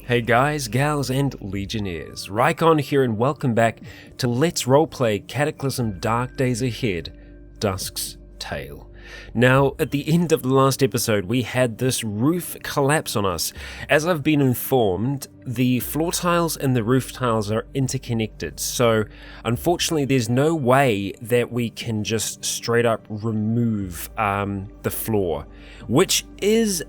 Hey guys, gals, and legionnaires, Rycon here and welcome back to Let's Roleplay Cataclysm Dark Days Ahead, Dusk's Tale. Now, at the end of the last episode, we had this roof collapse on us. As I've been informed, the floor tiles and the roof tiles are interconnected, so unfortunately there's no way that we can just straight up remove the floor, which is,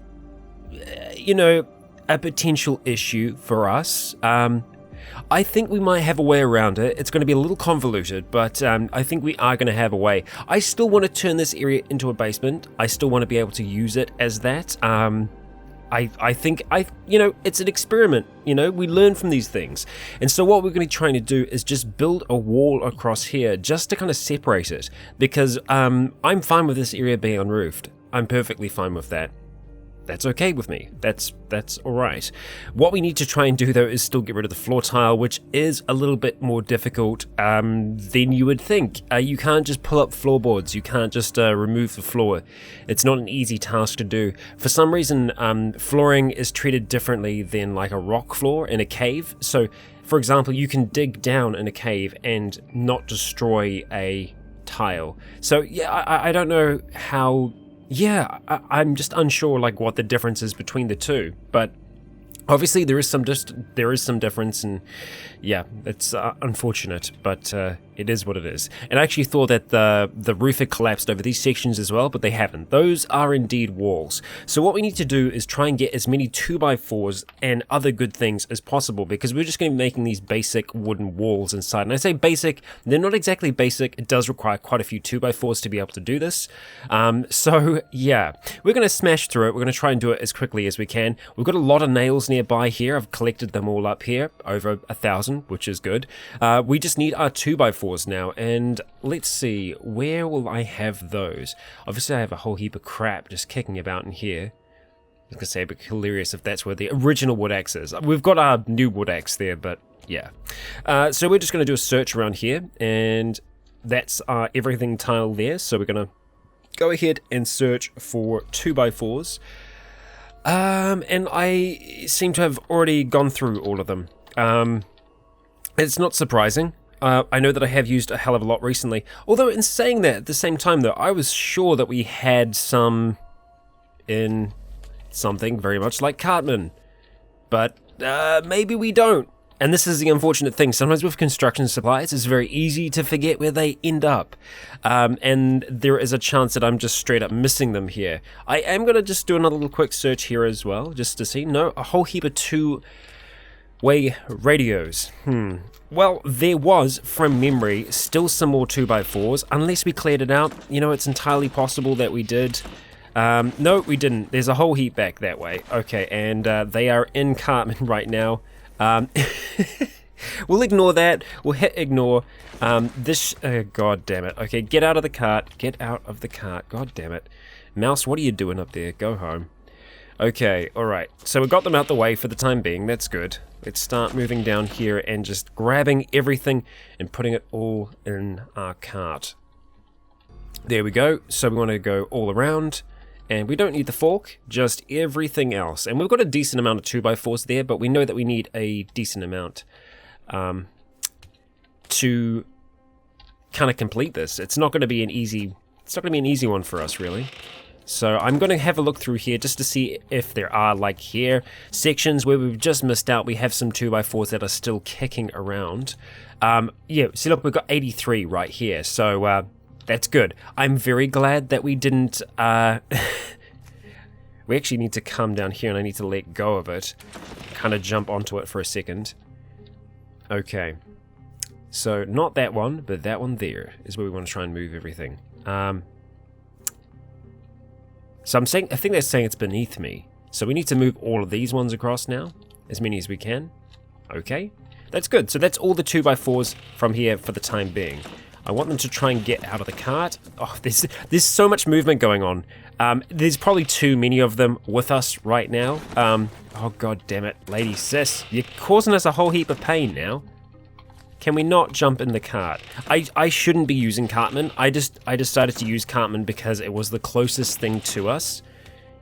a potential issue for us. I think we might have a way around it. It's going to be a little convoluted, but I think we are going to have a way. I still want to turn this area into a basement. I still want to be able to use it as that. I think it's an experiment. We learn from these things. And so what we're going to be trying to do is just build a wall across here just to kind of separate it, because I'm fine with this area being unroofed. I'm perfectly fine with that. That's okay with me. That's alright. What we need to try and do though is still get rid of the floor tile, which is a little bit more difficult than you would think. You can't just pull up floorboards. You can't just remove the floor. It's not an easy task to do. For some reason, flooring is treated differently than like a rock floor in a cave. So, for example, you can dig down in a cave and not destroy a tile. So yeah, I don't know how. Yeah, I'm just unsure like what the difference is between the two, but obviously there is some difference, and yeah, it's unfortunate, but it is what it is. And I actually thought that the roof had collapsed over these sections as well, but they haven't. Those are indeed walls. So what we need to do is try and get as many 2x4s and other good things as possible, because we're just going to be making these basic wooden walls inside. And I say basic, they're not exactly basic. It does require quite a few 2x4s to be able to do this. So yeah, we're going to smash through it. We're going to try and do it as quickly as we can. We've got a lot of nails nearby here. I've collected them all up here, over 1,000, which is good. We just need our 2x4s now, and let's see, where will I have those? Obviously I have a whole heap of crap just kicking about in here. I was gonna say, but hilarious if that's where the original wood axe is. We've got our new wood axe there, but yeah. So we're just gonna do a search around here, and that's our everything tile there. So we're gonna go ahead and search for 2x4s. And I seem to have already gone through all of them. It's not surprising. I know that I have used a hell of a lot recently. Although in saying that, at the same time though, I was sure that we had some in something very much like Cartman. But maybe we don't. And this is the unfortunate thing. Sometimes with construction supplies, it's very easy to forget where they end up. And there is a chance that I'm just straight up missing them here. I am going to just do another little quick search here as well, just to see. No, a whole heap of two-way radios. Well, there was, from memory, still some more 2x4s. Unless we cleared it out, it's entirely possible that we did. No, we didn't. There's a whole heap back that way. Okay, and they are in Cartman right now. We'll ignore that. We'll hit ignore. God damn it. Okay, get out of the cart. Get out of the cart. God damn it. Mouse, what are you doing up there? Go home. Okay, alright. So we got them out the way for the time being. That's good. Let's start moving down here and just grabbing everything and putting it all in our cart. There we go. So we want to go all around. And we don't need the fork, just everything else. And we've got a decent amount of 2x4s there, but we know that we need a decent amount to kind of complete this. It's not going to be an easy one for us, really. So I'm going to have a look through here just to see if there are, like here, sections where we've just missed out. We have some 2x4s that are still kicking around. Yeah, see, look, we've got 83 right here. So that's good. I'm very glad that we didn't... we actually need to come down here and I need to let go of it. Kind of jump onto it for a second. Okay. So not that one, but that one there is where we want to try and move everything. So I think they're saying it's beneath me. So we need to move all of these ones across now, as many as we can. Okay, that's good. So that's all the 2x4s from here for the time being. I want them to try and get out of the cart. Oh, there's so much movement going on. There's probably too many of them with us right now. Oh god damn it, lady sis, you're causing us a whole heap of pain now. Can we not jump in the cart? I shouldn't be using Cartman. I decided to use Cartman because it was the closest thing to us.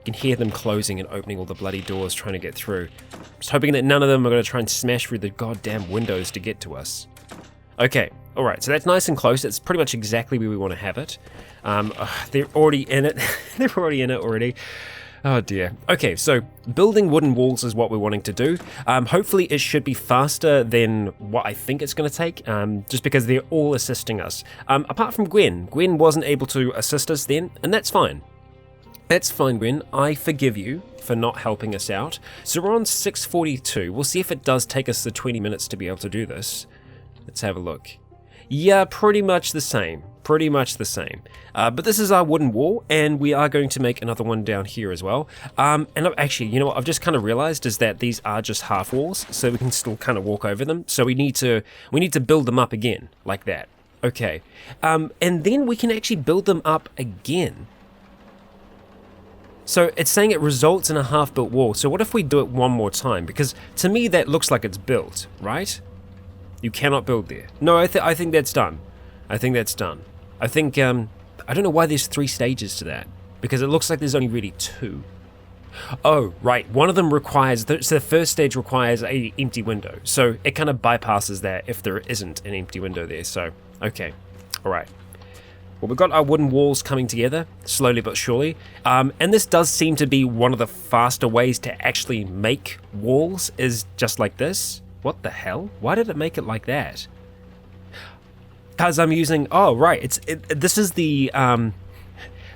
You can hear them closing and opening all the bloody doors trying to get through. Just hoping that none of them are going to try and smash through the goddamn windows to get to us. Okay, alright, so that's nice and close. It's pretty much exactly where we want to have it. They're already in it. They're already in it already. Oh dear. Okay, so building wooden walls is what we're wanting to do. Hopefully it should be faster than what I think it's going to take, just because they're all assisting us. Apart from Gwen. Gwen wasn't able to assist us then, and that's fine. That's fine, Gwen. I forgive you for not helping us out. So we're on 6:42. We'll see if it does take us the 20 minutes to be able to do this. Let's have a look. Yeah, pretty much the same. Pretty much the same. But this is our wooden wall, and we are going to make another one down here as well. And actually, you know what I've just kind of realized is that these are just half walls, so we can still kind of walk over them. So we need to build them up again, like that. Okay. And then we can actually build them up again. So it's saying it results in a half-built wall. So what if we do it one more time? Because to me that looks like it's built, right? You cannot build there. No, I think that's done. I think that's done. I think, I don't know why there's 3 stages to that. Because it looks like there's only really 2. Oh, right. One of them requires, so the first stage requires an empty window. So it kind of bypasses that if there isn't an empty window there. So, okay. Alright. Well, we've got our wooden walls coming together, slowly but surely. And this does seem to be one of the faster ways to actually make walls, is just like this. What the hell? Why did it make it like that? Because I'm using... Oh, right. This is the...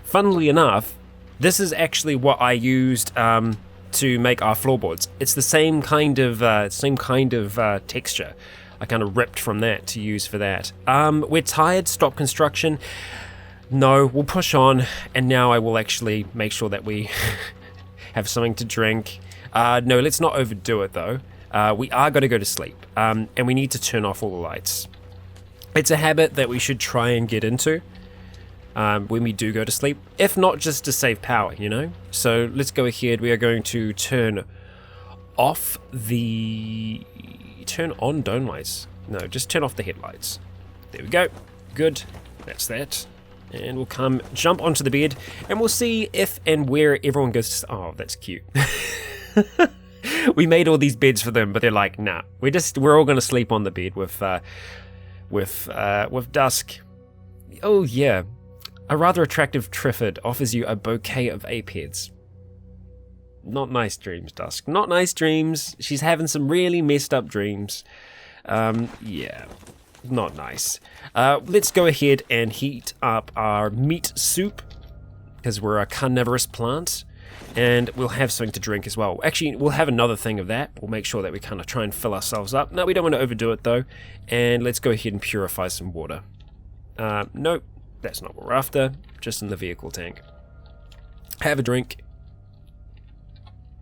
funnily enough, this is actually what I used to make our floorboards. It's the same kind of texture. I kind of ripped from that to use for that. We're tired. Stop construction. No, we'll push on. And now I will actually make sure that we have something to drink. No, let's not overdo it though. We are going to go to sleep. And we need to turn off all the lights. It's a habit that we should try and get into when we do go to sleep. If not, just to save power, you know? So let's go ahead. We are going to turn off the... Turn on dome lights. No, just turn off the headlights. There we go. Good. That's that. And we'll come jump onto the bed and we'll see if and where everyone goes to... Oh, that's cute. We made all these beds for them, but they're like, nah. We're all going to sleep on the bed with Dusk. Oh yeah. A rather attractive Triffid offers you a bouquet of ape heads. Not nice dreams, Dusk. Not nice dreams. She's having some really messed up dreams. Yeah, not nice. Let's go ahead and heat up our meat soup, because we're a carnivorous plant, and we'll have something to drink as well. Actually, we'll have another thing of that. We'll make sure that we kind of try and fill ourselves up. No, we don't want to overdo it though. And let's go ahead and purify some water. Nope, that's not what we're after. Just in the vehicle tank. Have a drink.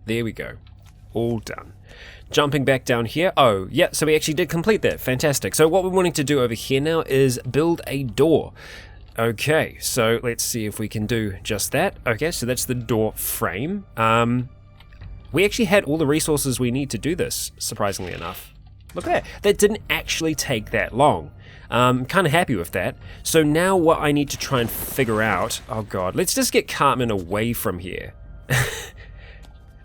There we go. All done. Jumping back down here. Oh, yeah, so we actually did complete that. Fantastic. So what we're wanting to do over here now is build a door. Okay, so let's see if we can do just that. Okay, so that's the door frame. We actually had all the resources we need to do this, surprisingly enough. Look at that. That didn't actually take that long. Kind of happy with that. So now what I need to try and figure out... Oh, God. Let's just get Cartman away from here.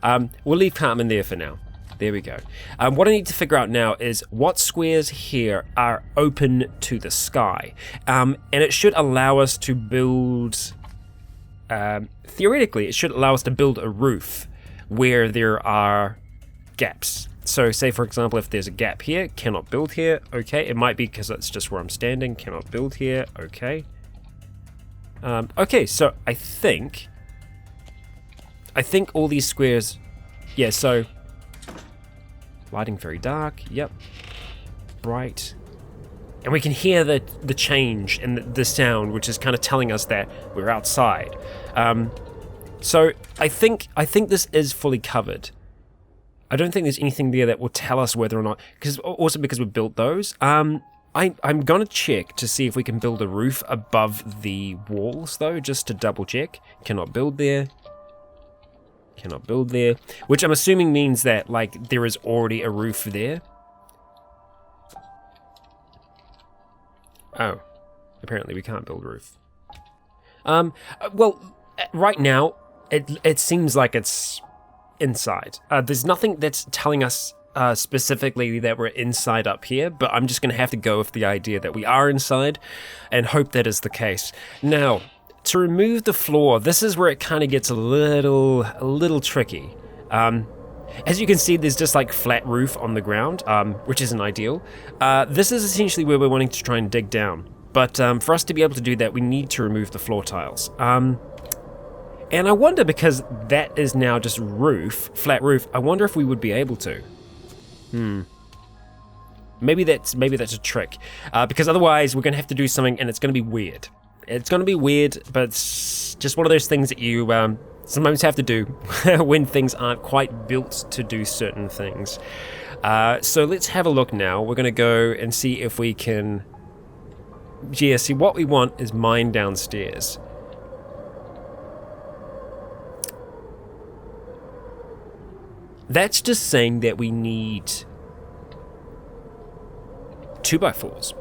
We'll leave Cartman there for now. There we go. What I need to figure out now is what squares here are open to the sky. And it should allow us to build... theoretically, it should allow us to build a roof where there are gaps. So say, for example, if there's a gap here, cannot build here. Okay, it might be because that's just where I'm standing. Cannot build here. Okay. Okay, so I think all these squares... Yeah, so... Lighting very dark. Yep. Bright. And we can hear the change and the sound, which is kind of telling us that we're outside. So I think this is fully covered. I don't think there's anything there that will tell us whether or not... because we built those. I'm going to check to see if we can build a roof above the walls, though, just to double check. Cannot build there. Cannot build there, which I'm assuming means that like there is already a roof there. Oh, apparently we can't build a roof. Well, right now it seems like it's inside. There's nothing that's telling us specifically that we're inside up here, but I'm just going to have to go with the idea that we are inside and hope that is the case. Now, to remove the floor, this is where it kind of gets a little tricky. As you can see, there's just like flat roof on the ground, which isn't ideal. This is essentially where we're wanting to try and dig down. But for us to be able to do that, we need to remove the floor tiles. And I wonder, because that is now just roof, flat roof, I wonder if we would be able to. Maybe that's a trick. Because otherwise we're going to have to do something and it's going to be weird. It's going to be weird, but it's just one of those things that you sometimes have to do when things aren't quite built to do certain things. So let's have a look now. We're going to go and see if we can... Yeah, see, what we want is mine downstairs. That's just saying that we need 2x4s.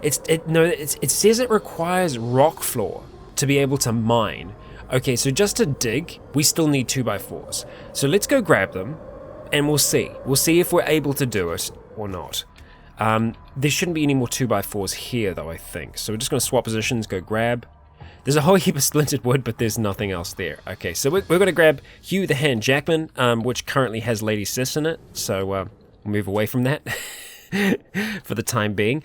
It says it requires rock floor to be able to mine. Okay, so just to dig, we still need 2x4s. So let's go grab them, and we'll see. We'll see if we're able to do it or not. There shouldn't be any more 2x4s here, though, I think. So we're just going to swap positions, go grab. There's a whole heap of splintered wood, but there's nothing else there. Okay, so we're going to grab Hugh the Hand Jackman, which currently has Lady Sis in it. So we'll move away from that for the time being.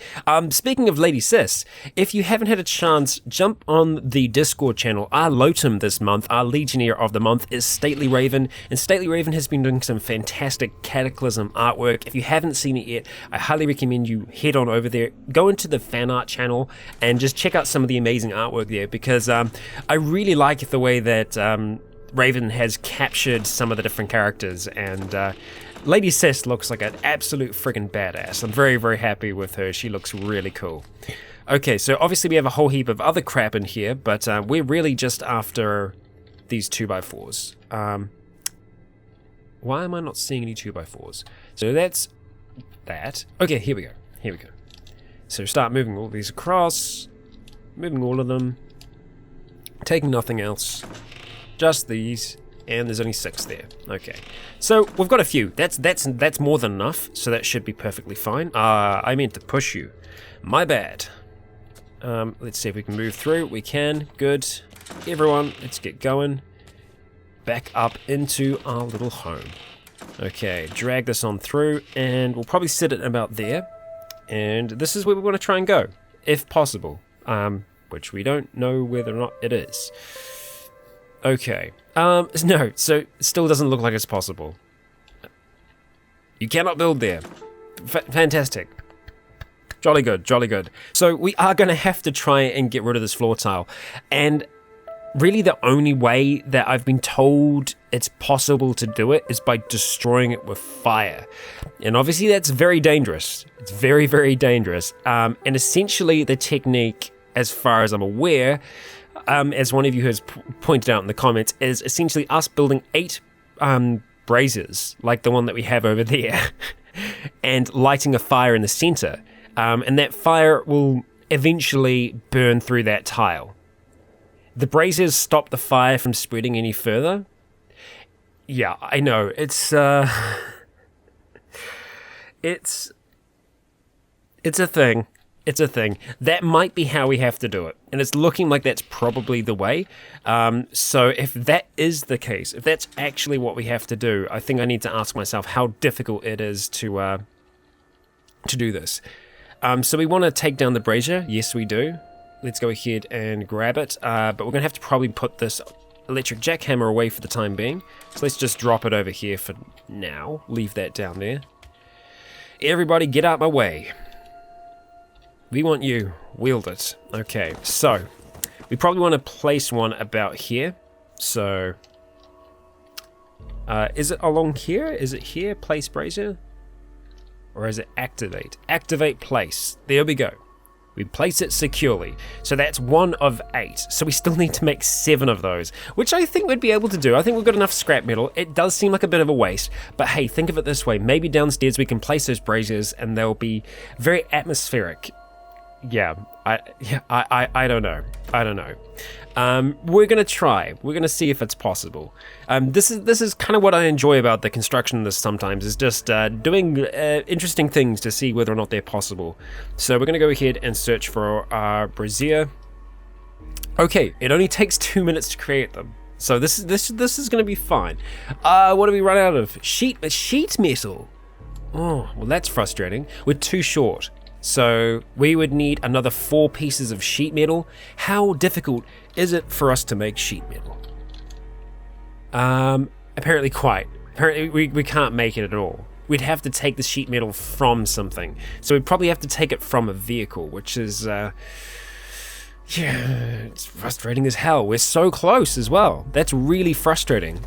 Speaking of Lady Sis, if you haven't had a chance, jump on the Discord channel. Our Lotum this month, our Legionnaire of the month, is Stately Raven, and Stately Raven has been doing some fantastic Cataclysm artwork. If you haven't seen it yet, I highly recommend you head on over there, go into the fan art channel, and just check out some of the amazing artwork there, because I really like the way that Raven has captured some of the different characters, and Lady Sis looks like an absolute friggin' badass. I'm very, very happy with her. She looks really cool. Okay, so obviously we have a whole heap of other crap in here, but we're really just after these 2x4s. Why am I not seeing any 2x4s? So that's that. Okay, here we go. Here we go. So start moving all these across. Moving all of them. Taking nothing else. Just these. And there's only 6 there. Okay, so we've got a few. That's more than enough, so that should be perfectly fine. I meant to push you. My bad. Let's see if we can move through. We can. Good. Everyone, let's get going. Back up into our little home. Okay, drag this on through, and we'll probably sit it about there. And this is where we want to try and go, if possible. Which we don't know whether or not it is. Okay. No, so it still doesn't look like it's possible. You cannot build there. Fantastic. Jolly good, jolly good. So we are going to have to try and get rid of this floor tile. And really the only way that I've been told it's possible to do it is by destroying it with fire. And obviously that's very dangerous. It's very, very dangerous. And essentially the technique, as far as I'm aware, as one of you has pointed out in the comments, is essentially us building 8 braziers, like the one that we have over there, and lighting a fire in the center. And that fire will eventually burn through that tile. The braziers stop the fire from spreading any further. Yeah, I know. It's a thing. It's a thing. That might be how we have to do it. And it's looking like that's probably the way. So if that is the case, if that's actually what we have to do, I think I need to ask myself how difficult it is to do this. So we want to take down the brazier. Yes, we do. Let's go ahead and grab it. But we're going to have to probably put this electric jackhammer away for the time being. So let's just drop it over here for now. Leave that down there. Everybody get out my way. We want you. Wield it. Okay, so we probably want to place one about here. So, is it along here? Is it here? Place brazier? Or is it activate? Activate place. There we go. We place it securely. So that's 1 of 8. So we still need to make 7 of those, which I think we'd be able to do. I think we've got enough scrap metal. It does seem like a bit of a waste, but hey, think of it this way. Maybe downstairs we can place those braziers and they'll be very atmospheric. yeah, I don't know. I don't know. We're gonna try. We're gonna see if it's possible. This is kind of what I enjoy about the construction of this sometimes, is just doing interesting things to see whether or not they're possible. So we're gonna go ahead and search for our brazier. Okay, it only takes 2 minutes to create them. So this is gonna be fine. What do we run out of? Sheet metal. Oh, well that's frustrating. We're too short. So we would need another 4 pieces of sheet metal. How difficult is it for us to make sheet metal? Apparently quite. Apparently we can't make it at all. We'd have to take the sheet metal from something. So we'd probably have to take it from a vehicle, which is, yeah, it's frustrating as hell. We're so close as well. That's really frustrating.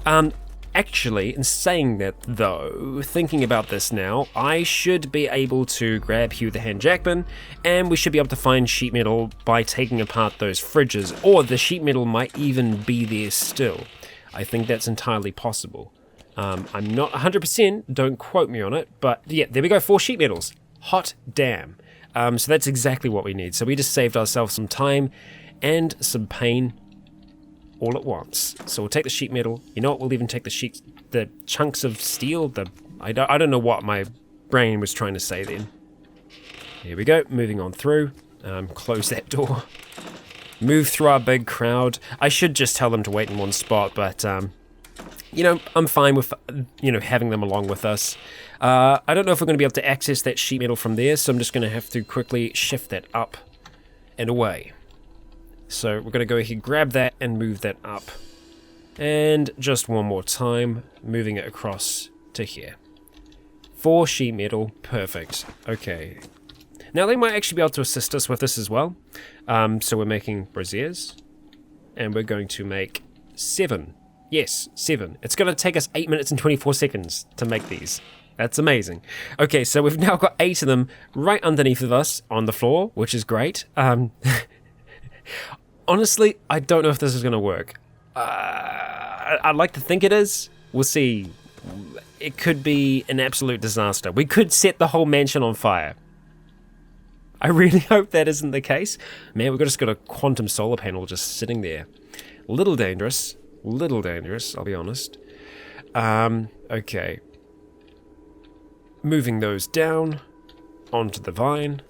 Actually, in saying that though, thinking about this now, I should be able to grab Hugh the Hand Jackman, and we should be able to find sheet metal by taking apart those fridges, or the sheet metal might even be there still. I think that's entirely possible. I'm not 100%, don't quote me on it, but yeah, there we go, 4 sheet metals. Hot damn. So that's exactly what we need. So we just saved ourselves some time and some pain all at once. So we'll take the sheet metal. You know what? We'll even take the chunks of steel. I don't know what my brain was trying to say then. Here we go. Moving on through. Close that door. Move through our big crowd. I should just tell them to wait in one spot, but you know, I'm fine with having them along with us. I don't know if we're going to be able to access that sheet metal from there, so I'm just going to have to quickly shift that up and away. So we're going to go ahead and grab that and move that up. And just one more time, moving it across to here. 4 sheet metal, perfect. Okay. Now they might actually be able to assist us with this as well. So we're making braziers. And we're going to make 7. Yes, 7. It's going to take us 8 minutes and 24 seconds to make these. That's amazing. Okay, so we've now got 8 of them right underneath of us on the floor, which is great. Honestly, I don't know if this is going to work. I'd like to think it is. We'll see. It could be an absolute disaster. We could set the whole mansion on fire. I really hope that isn't the case. Man, we've just got a quantum solar panel just sitting there. Little dangerous, I'll be honest. Okay. Moving those down onto the vine.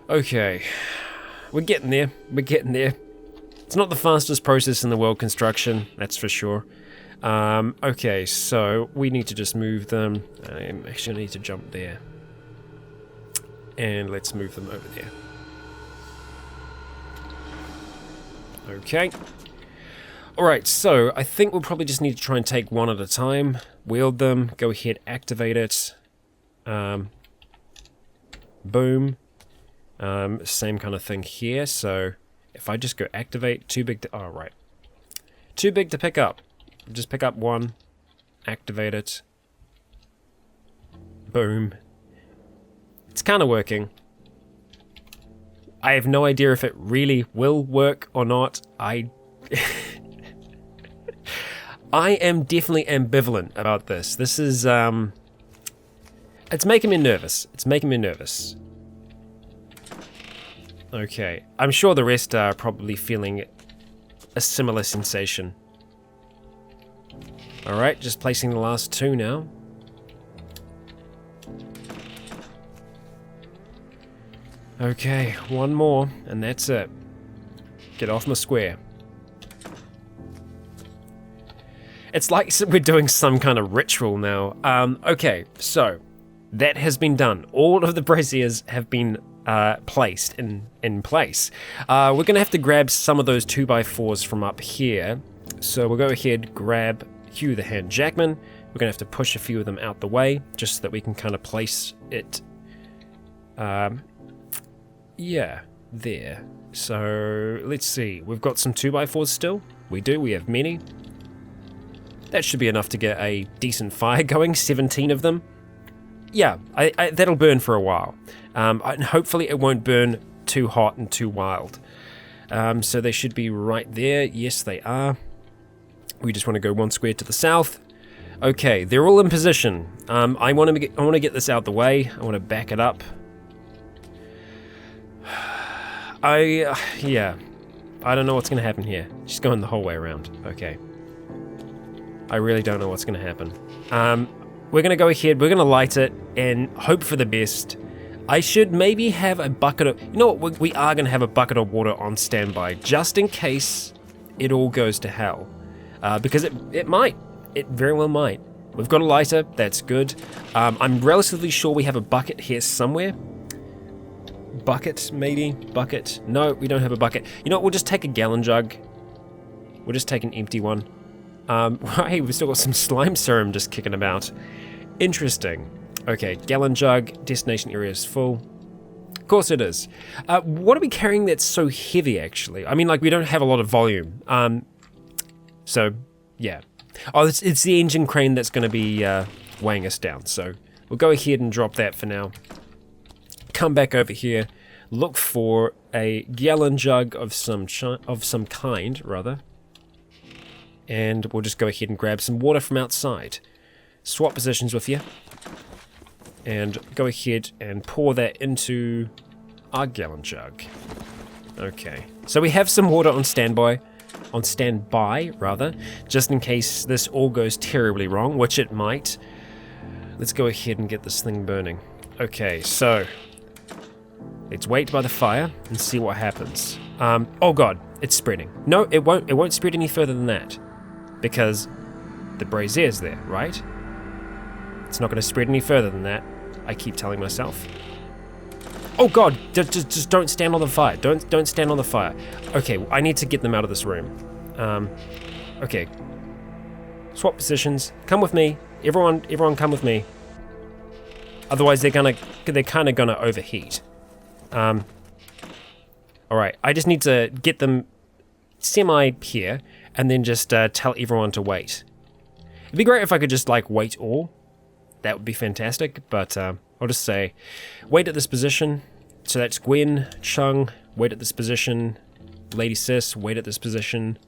Okay. We're getting there. It's not the fastest process in the world, construction, that's for sure. Okay, so we need to just move them. I actually need to jump there. And let's move them over there. Okay. Alright, so I think we'll probably just need to try and take one at a time. Wield them, go ahead, activate it. Boom. Same kind of thing here, so if I just go activate, too big to, oh right. Too big to pick up. Just pick up one, activate it. Boom. It's kind of working. I have no idea if it really will work or not. I am definitely ambivalent about this. This is, it's making me nervous. Okay, I'm sure the rest are probably feeling a similar sensation. Alright, just placing the last 2 now. Okay, 1 more, and that's it. Get off my square. It's like we're doing some kind of ritual now. Okay, so that has been done. All of the braziers have been placed in place. We're gonna have to grab some of those 2x4s from up here. So we'll go ahead, grab Hugh the Hand Jackman. We're gonna have to push a few of them out the way, just so that we can kind of place it. Yeah, there. So let's see. We've got some 2x4s still. We do. We have many. That should be enough to get a decent fire going. 17 of them. Yeah, that'll burn for a while. And hopefully it won't burn too hot and too wild. So they should be right there. Yes, they are. We just want to go 1 square to the south. Okay, they're all in position. I want to get this out the way. I want to back it up. Yeah. I don't know what's going to happen here. She's going the whole way around. Okay. I really don't know what's going to happen. We're going to go ahead, we're going to light it, and hope for the best. I should maybe have a bucket of... You know what, we are going to have a bucket of water on standby, just in case it all goes to hell. Because it might. It very well might. We've got a lighter, that's good. I'm relatively sure we have a bucket here somewhere. Bucket, maybe? Bucket? No, we don't have a bucket. You know what, we'll just take a gallon jug. We'll just take an empty one. Hey, we've still got some slime serum just kicking about. Interesting. Okay, gallon jug, destination area is full. Of course it is. What are we carrying that's so heavy, actually? I mean, like, we don't have a lot of volume. So, yeah. Oh, it's the engine crane that's going to be weighing us down, so we'll go ahead and drop that for now. Come back over here, look for a gallon jug of some kind, rather. And we'll just go ahead and grab some water from outside. Swap positions with you. And go ahead and pour that into our gallon jug. Okay. So we have some water on standby. On standby, rather. Just in case this all goes terribly wrong, which it might. Let's go ahead and get this thing burning. Okay, so... let's wait by the fire and see what happens. Oh god, it's spreading. No, it won't spread any further than that. Because the brazier's there, right? It's not going to spread any further than that, I keep telling myself. Oh god, just don't stand on the fire. Don't stand on the fire. Okay, I need to get them out of this room. Okay. Swap positions. Come with me. Everyone come with me. Otherwise they're kind of gonna overheat. Alright, I just need to get them semi here, and then just tell everyone to wait. It'd be great if I could just, like, wait all. That would be fantastic, but I'll just say, wait at this position. So that's Gwen, Chung, wait at this position. Lady Sis, wait at this position.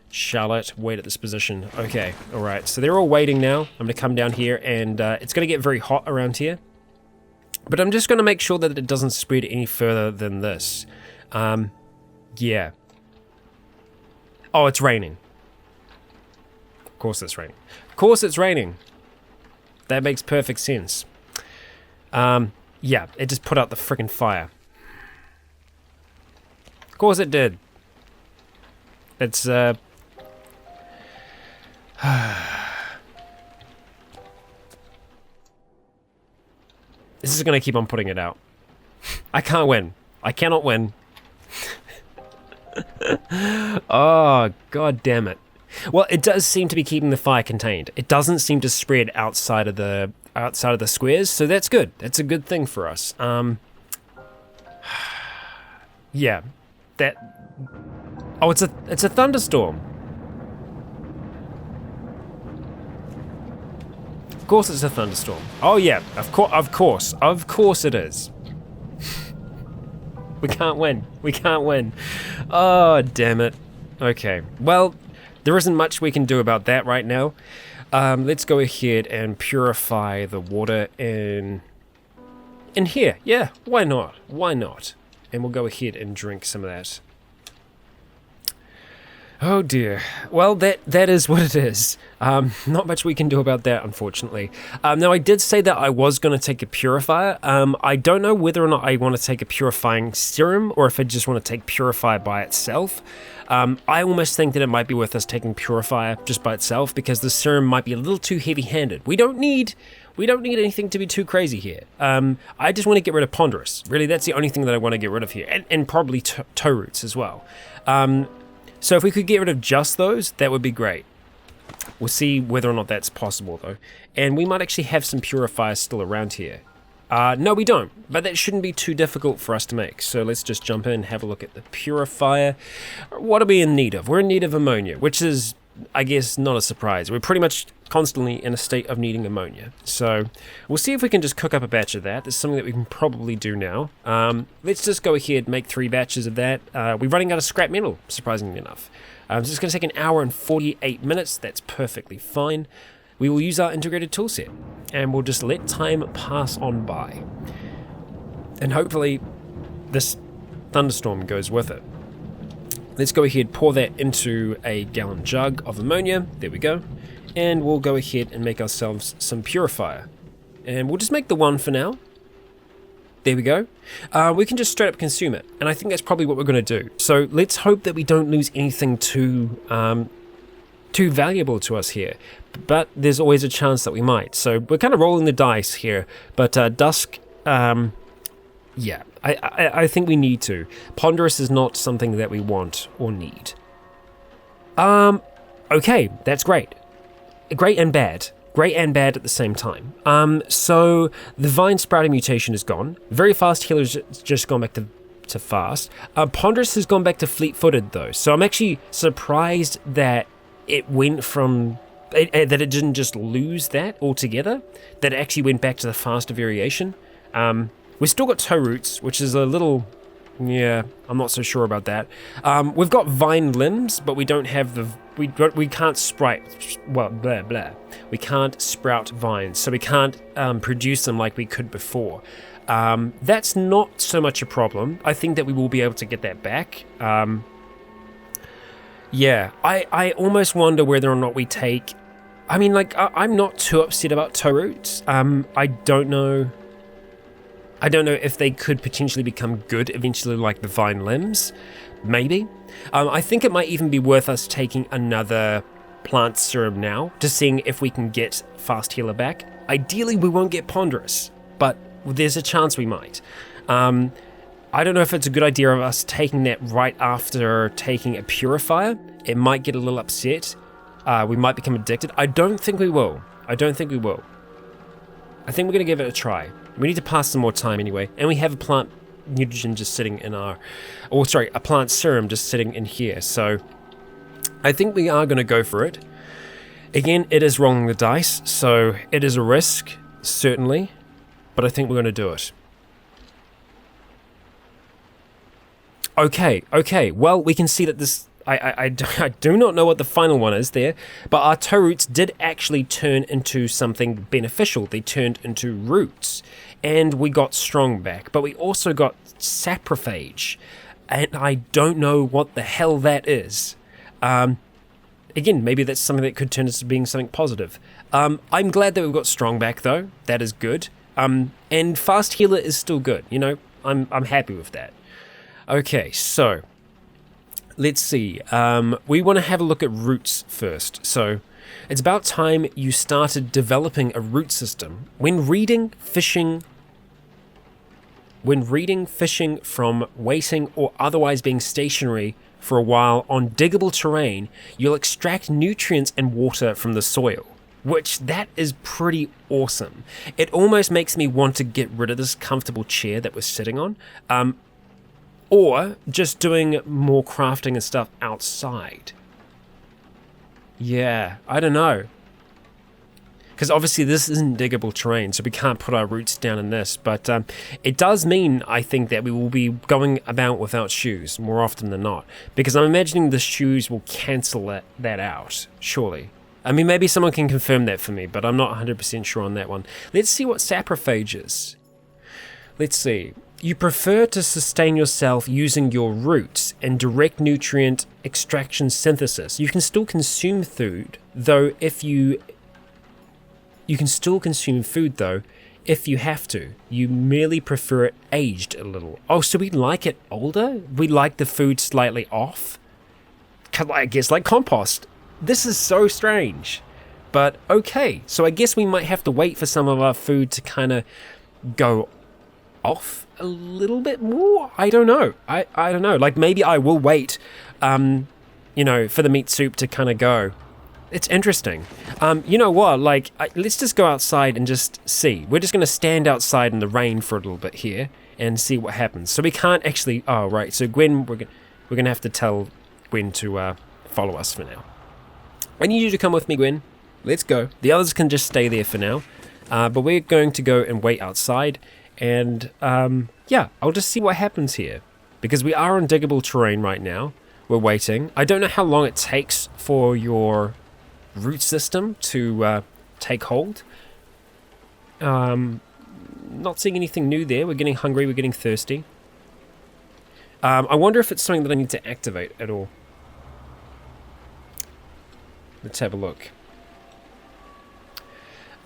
Charlotte, wait at this position. Okay, alright, so they're all waiting now. I'm going to come down here, and it's going to get very hot around here. But I'm just going to make sure that it doesn't spread any further than this. Yeah. Oh, it's raining. Of course it's raining. Of course it's raining. That makes perfect sense. Yeah, it just put out the freaking fire. Of course it did. It's, This is gonna keep on putting it out. I can't win. I cannot win. Oh, god damn it. Well, it does seem to be keeping the fire contained. It doesn't seem to spread outside of the squares, so that's good. That's a good thing for us. Yeah, that. Oh, it's a thunderstorm. Of course, it's a thunderstorm. Oh yeah, of course it is. We can't win. We can't win. Oh, damn it. Okay, well, there isn't much we can do about that right now. Let's go ahead and purify the water in here. Yeah, why not? Why not? And we'll go ahead and drink some of that. Oh dear. Well, that is what it is. Not much we can do about that, unfortunately. Now, I did say that I was going to take a purifier. I don't know whether or not I want to take a purifying serum, or if I just want to take purifier by itself. I almost think that it might be worth us taking purifier just by itself, because the serum might be a little too heavy-handed. We don't need anything to be too crazy here. I just want to get rid of ponderous. Really, that's the only thing that I want to get rid of here, and probably toe roots as well. So if we could get rid of just those, that would be great. We'll see whether or not that's possible, though. And we might actually have some purifiers still around here. No, we don't, but that shouldn't be too difficult for us to make. So let's just jump in and have a look at the purifier. What are we in need of? We're in need of ammonia, which is, I guess, not a surprise. We're pretty much constantly in a state of needing ammonia. So we'll see if we can just cook up a batch of that. That's something that we can probably do now. Let's just go ahead and make 3 batches of that. We're running out of scrap metal, surprisingly enough. So it's going to take 1 hour and 48 minutes. That's perfectly fine. We will use our integrated toolset, and we'll just let time pass on by. And hopefully this thunderstorm goes with it. Let's go ahead, pour that into a gallon jug of ammonia. There we go. And we'll go ahead and make ourselves some purifier. And we'll just make the one for now. There we go. We can just straight up consume it. And I think that's probably what we're going to do. So let's hope that we don't lose anything too valuable to us here. But there's always a chance that we might. So we're kind of rolling the dice here. But Dusk, yeah, I think we need to. Ponderous is not something that we want or need. Okay, that's great. Great and bad. Great and bad at the same time. So the vine sprouting mutation is gone. Very fast healer's just gone back to fast. Ponderous has gone back to fleet-footed though. So I'm actually surprised that it went from that it didn't just lose that altogether. That it actually went back to the faster variation. We've still got toe roots, which is a little. Yeah, I'm not so sure about that. We've got vine limbs, but we don't have the. We can't sprout. Well, blah blah. We can't sprout vines, so we can't produce them like we could before. That's not so much a problem. I think that we will be able to get that back. Yeah, I almost wonder whether or not we take. I mean, like, I'm not too upset about toe roots. I don't know. I don't know if they could potentially become good eventually, like the vine limbs. Maybe. I think it might even be worth us taking another plant serum now, just seeing if we can get fast healer back. Ideally, we won't get ponderous, but there's a chance we might. I don't know if it's a good idea of us taking that right after taking a purifier. It might get a little upset. We might become addicted. I don't think we will. I think we're going to give it a try. We need to pass some more time anyway, and we have a plant nutrition just sitting in a plant serum just sitting in here, so I think we are going to go for it. Again, it is rolling the dice, so it is a risk, certainly, but I think we're going to do it. Okay, well, we can see that this... I do not know what the final one is there, but our toe roots did actually turn into something beneficial. They turned into roots, and we got strong back, but we also got saprophage, and I don't know what the hell that is. Again, maybe that's something that could turn into being something positive. I'm glad that we've got strong back, though. That is good. And fast healer is still good, you know? I'm happy with that. Okay, so... let's see. We want to have a look at roots first. So it's about time you started developing a root system. When reading, fishing from waiting or otherwise being stationary for a while on diggable terrain, you'll extract nutrients and water from the soil, which that is pretty awesome. It almost makes me want to get rid of this comfortable chair that we're sitting on. Or just doing more crafting and stuff outside. Yeah, I don't know. Because obviously this isn't diggable terrain, so we can't put our roots down in this. But it does mean, I think, that we will be going about without shoes more often than not. Because I'm imagining the shoes will cancel that out, surely. I mean, maybe someone can confirm that for me, but I'm not 100% sure on that one. Let's see what saprophage is. Let's see. You prefer to sustain yourself using your roots and direct nutrient extraction synthesis. You can still consume food, though, if you have to. You merely prefer it aged a little. Oh, so we like it older? We like the food slightly off? I guess like compost. This is so strange. But okay, so I guess we might have to wait for some of our food to kind of go off a little bit more. I don't know. I don't know. Like, maybe I will wait, for the meat soup to kind of go. It's interesting. You know what? Like, let's just go outside and just see. We're just going to stand outside in the rain for a little bit here and see what happens. So we can't actually... Oh, right. So Gwen, we're going to have to tell Gwen to follow us for now. I need you to come with me, Gwen. Let's go. The others can just stay there for now. But we're going to go and wait outside. And, I'll just see what happens here. Because we are on diggable terrain right now. We're waiting. I don't know how long it takes for your root system to take hold. Not seeing anything new there. We're getting hungry. We're getting thirsty. I wonder if it's something that I need to activate at all. Let's have a look.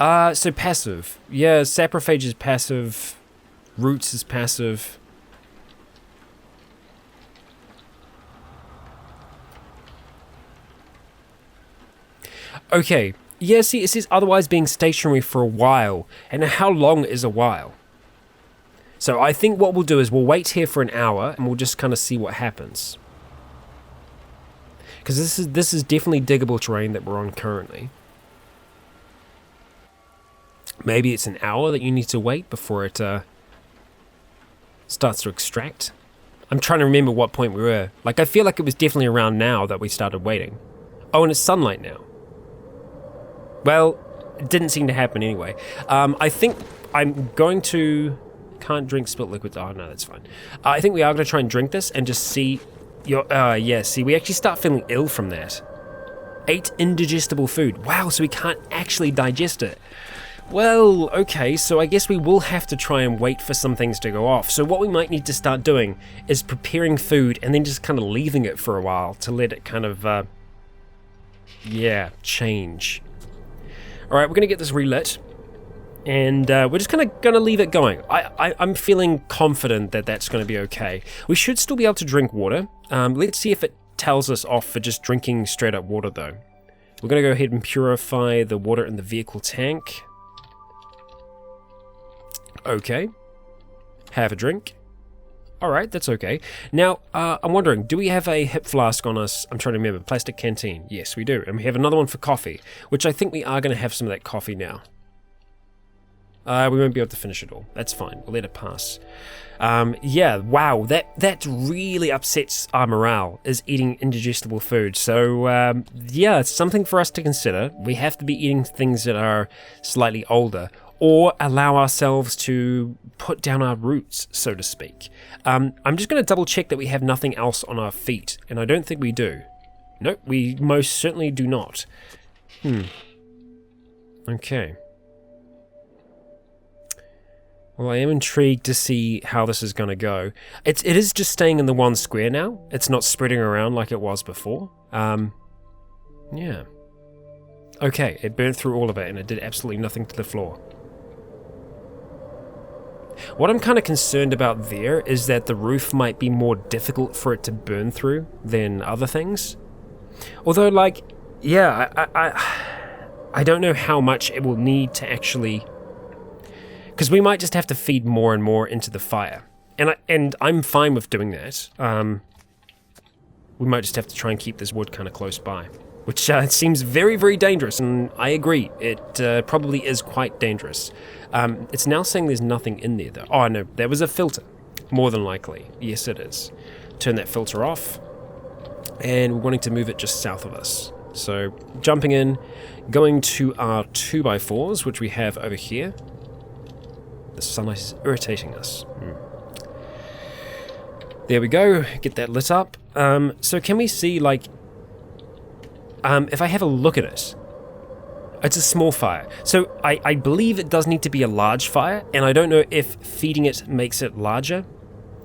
So passive. Yeah, Saprophage is passive. Roots is passive. Okay. Yeah, see, it says otherwise being stationary for a while. And how long is a while? So I think what we'll do is we'll wait here for an hour and we'll just kind of see what happens. Because this is definitely diggable terrain that we're on currently. Maybe it's an hour that you need to wait before it starts to extract. I'm trying to remember what point we were. Like, I feel like it was definitely around now that we started waiting. Oh, and it's sunlight now. Well, it didn't seem to happen anyway. I think I'm going to... Can't drink spilt liquids. Oh, no, that's fine. I think we are going to try and drink this and just see... yeah, see, we actually start feeling ill from that. 8 indigestible food. Wow, so we can't actually digest it. Well, okay, so I guess we will have to try and wait for some things to go off. So what we might need to start doing is preparing food and then just kind of leaving it for a while to let it kind of, yeah, change. Alright, we're going to get this relit. And we're just kind of going to leave it going. I'm feeling confident that that's going to be okay. We should still be able to drink water. Let's see if it tells us off for just drinking straight up water though. We're going to go ahead and purify the water in the vehicle tank. Okay. Have a drink. Alright, that's okay. Now, I'm wondering, do we have a hip flask on us? I'm trying to remember. Plastic canteen. Yes, we do. And we have another one for coffee, which I think we are going to have some of that coffee now. We won't be able to finish it all. That's fine. We'll let it pass. Yeah, wow. That really upsets our morale, is eating indigestible food. So, yeah, it's something for us to consider. We have to be eating things that are slightly older, or allow ourselves to put down our roots, so to speak. I'm just going to double check that we have nothing else on our feet, and I don't think we do. Nope, we most certainly do not. Okay. Well, I am intrigued to see how this is going to go. It is just staying in the one square now. It's not spreading around like it was before. Yeah. Okay, it burnt through all of it and it did absolutely nothing to the floor. What I'm kind of concerned about there is that the roof might be more difficult for it to burn through than other things. Although, like, yeah, I don't know how much it will need to actually... Because we might just have to feed more and more into the fire. And I'm fine with doing that. We might just have to try and keep this wood kind of close by. Which seems very, very dangerous, and I agree. It probably is quite dangerous. It's now saying there's nothing in there, though. Oh, no, there was a filter. More than likely. Yes, it is. Turn that filter off. And we're wanting to move it just south of us. So, jumping in, going to our 2x4s, which we have over here. The sunlight is irritating us. There we go. Get that lit up. So can we see, like... if I have a look at it... It's a small fire. So I believe it does need to be a large fire, and I don't know if feeding it makes it larger.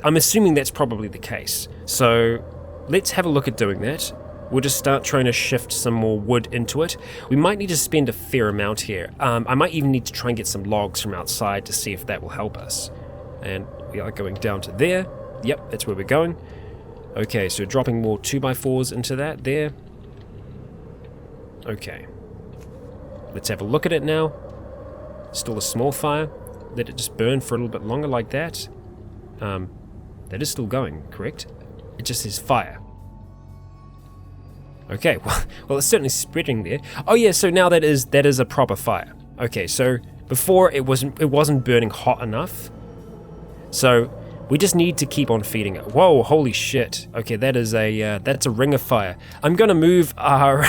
I'm assuming that's probably the case. So let's have a look at doing that. We'll just start trying to shift some more wood into it. We might need to spend a fair amount here. I might even need to try and get some logs from outside to see if that will help us. And we are going down to there. Yep, that's where we're going. Okay, so dropping more 2x4s into that there. Okay. Let's have a look at it now. Still a small fire. Let it just burn for a little bit longer like that. That is still going, correct? It just says fire. Okay, well, it's certainly spreading there. Oh yeah, so now that is a proper fire. Okay, so before it wasn't burning hot enough. So we just need to keep on feeding it. Whoa, holy shit. Okay, that's a ring of fire. I'm gonna move our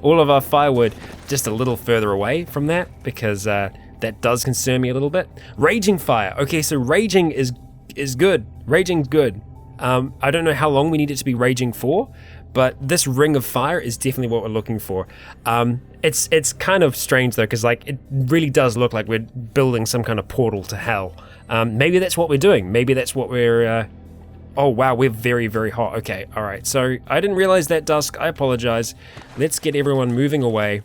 all of our firewood just a little further away from that because that does concern me a little bit. Raging fire. Okay, so raging is good. Raging's good. I don't know how long we need it to be raging for. But this ring of fire is definitely what we're looking for. It's kind of strange though, because like it really does look like we're building some kind of portal to hell. Maybe that's what we're doing. Maybe that's what we're Oh, wow, we're very, very hot. Okay, all right. So I didn't realize that, Dusk. I apologize. Let's get everyone moving away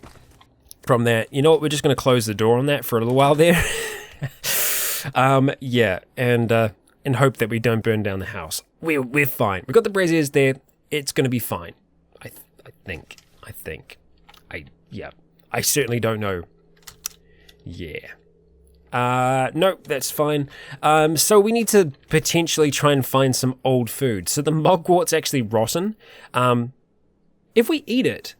from that. You know what? We're just going to close the door on that for a little while there. Yeah, and hope that we don't burn down the house. We're fine. We've got the braziers there. It's going to be fine. I think. Yeah. I certainly don't know. Yeah. No, that's fine. So we need to potentially try and find some old food. So the mugwort's actually rotten. If we eat it,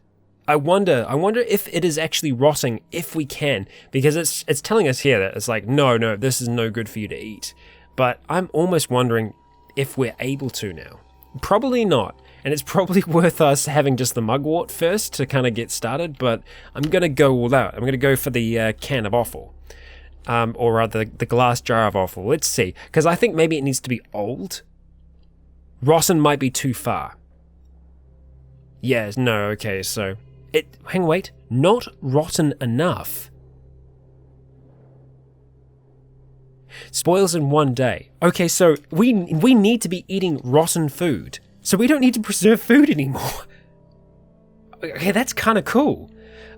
I wonder if it is actually rotting if we can, because it's telling us here that it's like, no, this is no good for you to eat. But I'm almost wondering if we're able to now. Probably not. And it's probably worth us having just the mugwort first to kind of get started, but I'm going to go all out. I'm going to go for the can of offal. Or rather, the glass jar of offal. Let's see. Because I think maybe it needs to be old. Rotten might be too far. Yes, no, okay, so... wait. Not rotten enough. Spoils in 1 day. Okay, so we need to be eating rotten food. So we don't need to preserve food anymore. Okay, that's kind of cool.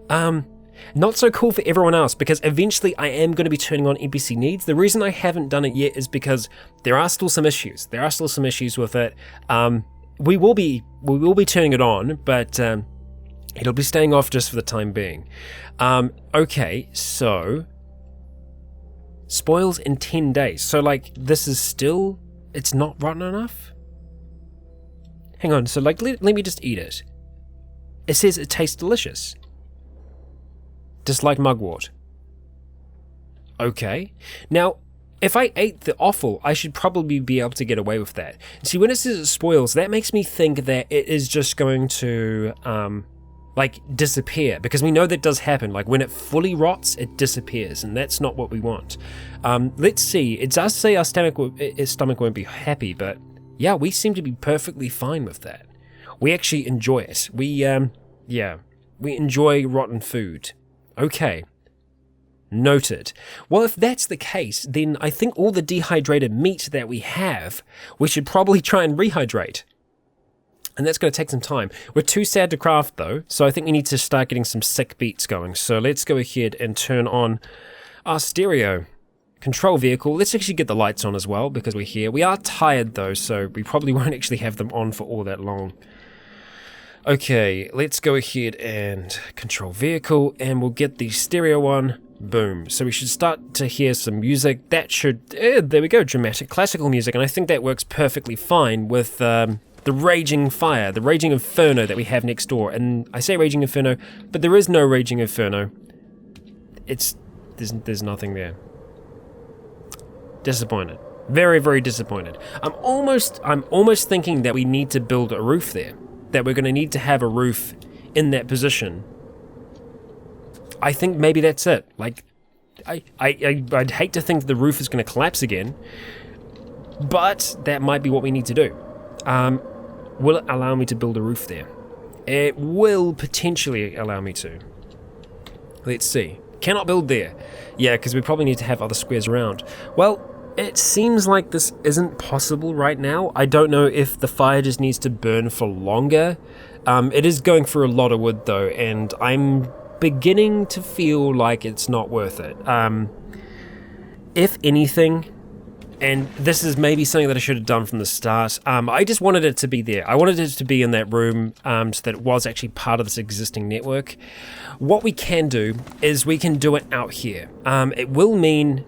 Not so cool for everyone else, because eventually I am going to be turning on NPC needs. The reason I haven't done it yet is because there are still some issues. There are still some issues with it. We will be turning it on, but it'll be staying off just for the time being. Okay, so spoils in 10 days. So like this is still, it's not rotten enough? Hang on, so like let me just eat it. It says it tastes delicious. Just like mugwort. Okay. Now, if I ate the offal, I should probably be able to get away with that. See, when it says it spoils, that makes me think that it is just going to, like, disappear. Because we know that does happen. Like, when it fully rots, it disappears. And that's not what we want. Let's see. It does say our stomach won't be happy, but yeah, we seem to be perfectly fine with that. We actually enjoy it. We enjoy rotten food. Okay. Noted. Well, if that's the case, then I think all the dehydrated meat that we have, we should probably try and rehydrate. And that's going to take some time. We're too sad to craft, though, so I think we need to start getting some sick beats going. So let's go ahead and turn on our stereo. Control vehicle. Let's actually get the lights on as well, because we're here. We are tired, though, so we probably won't actually have them on for all that long. Okay, let's go ahead and control vehicle, and we'll get the stereo on. Boom. So we should start to hear some music. That should... there we go, dramatic classical music, and I think that works perfectly fine with the raging fire, the raging inferno that we have next door. And I say raging inferno, but there is no raging inferno. There's nothing there. Disappointed. Very, very disappointed. I'm almost thinking that we need to build a roof there. That we're going to need to have a roof in that position. I think maybe that's it. Like, I'd hate to think the roof is going to collapse again, but that might be what we need to do. Will it allow me to build a roof there? It will potentially allow me to. Let's see. Cannot build there. Yeah, because we probably need to have other squares around. Well, it seems like this isn't possible right now. I don't know if the fire just needs to burn for longer. It is going through a lot of wood, though, and I'm beginning to feel like it's not worth it. If anything, and this is maybe something that I should have done from the start, I just wanted it to be there. I wanted it to be in that room so that it was actually part of this existing network. What we can do is we can do it out here. It will mean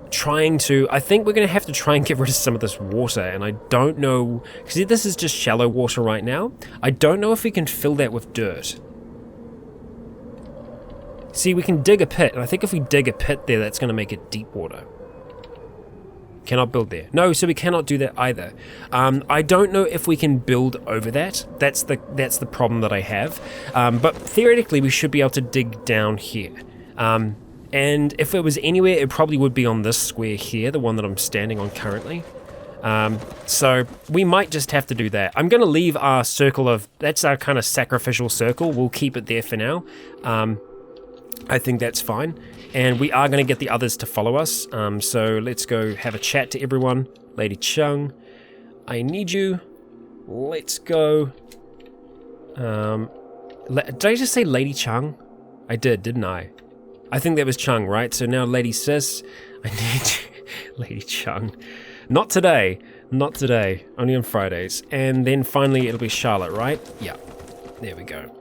I think we're going to have to try and get rid of some of this water, and I don't know, because this is just shallow water right now. I don't know if we can fill that with dirt. See, we can dig a pit, and I think if we dig a pit there, that's going to make it deep water. Cannot build there. No, so we cannot do that either. I don't know if we can build over that. That's the problem that I have. But theoretically, we should be able to dig down here. And if it was anywhere, it probably would be on this square here, the one that I'm standing on currently. So we might just have to do that. I'm going to leave our circle of... That's our kind of sacrificial circle. We'll keep it there for now. I think that's fine. And we are going to get the others to follow us. So let's go have a chat to everyone. Lady Chung. I need you. Let's go. Did I just say Lady Chung? I did, didn't I? I think that was Chung, right? So now Lady Sis, I need you. Lady Chung. Not today. Not today. Only on Fridays. And then finally it'll be Charlotte, right? Yeah. There we go.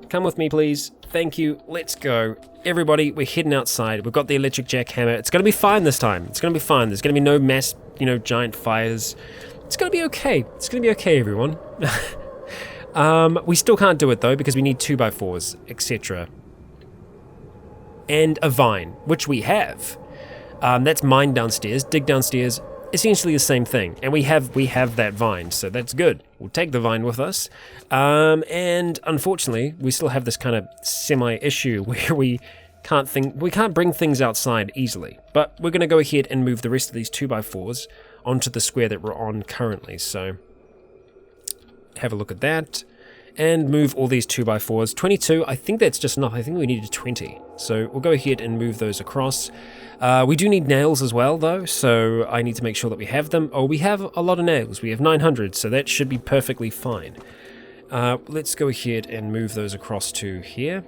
Come with me, please. Thank you. Let's go. Everybody, we're heading outside. We've got the electric jackhammer. It's going to be fine this time. It's going to be fine. There's going to be no mass, giant fires. It's going to be okay. It's going to be okay, everyone. We still can't do it, though, because we need 2x4s, etc. And a vine, which we have. That's mine downstairs. Dig downstairs. Essentially the same thing. And we have that vine, so that's good. We'll take the vine with us. And unfortunately, we still have this kind of semi-issue where we can't bring things outside easily. But we're going to go ahead and move the rest of these 2x4s onto the square that we're on currently. So have a look at that. And move all these 2x4s. 22, I think that's just enough. I think we needed 20. So we'll go ahead and move those across. We do need nails as well, though, so I need to make sure that we have them. Oh, we have a lot of nails. We have 900, so that should be perfectly fine. Let's go ahead and move those across to here.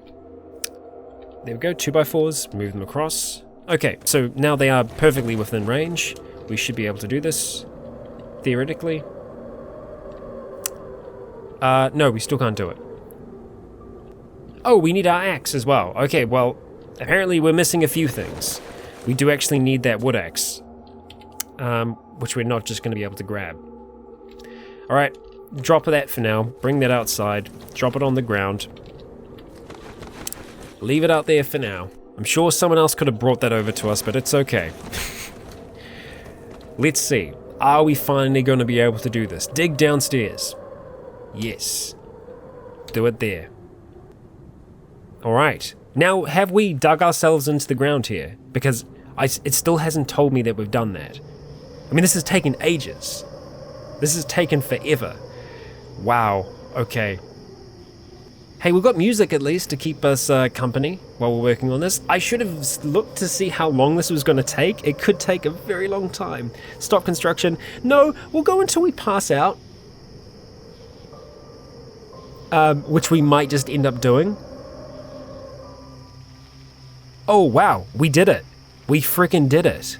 There we go, 2x4s, move them across. Okay, so now they are perfectly within range. We should be able to do this, theoretically. No, we still can't do it. Oh, we need our axe as well. Okay, well, apparently we're missing a few things. We do actually need that wood axe, which we're not just going to be able to grab. Alright, drop that for now. Bring that outside. Drop it on the ground. Leave it out there for now. I'm sure someone else could have brought that over to us, but it's okay. Let's see. Are we finally going to be able to do this? Dig downstairs. Yes. Do it there. Alright. Now, have we dug ourselves into the ground here? Because it still hasn't told me that we've done that. I mean, this has taken ages. This has taken forever. Wow. Okay. Hey, we've got music at least to keep us company while we're working on this. I should have looked to see how long this was going to take. It could take a very long time. Stop construction. No, we'll go until we pass out. Which we might just end up doing. Oh, wow. We did it. We frickin' did it.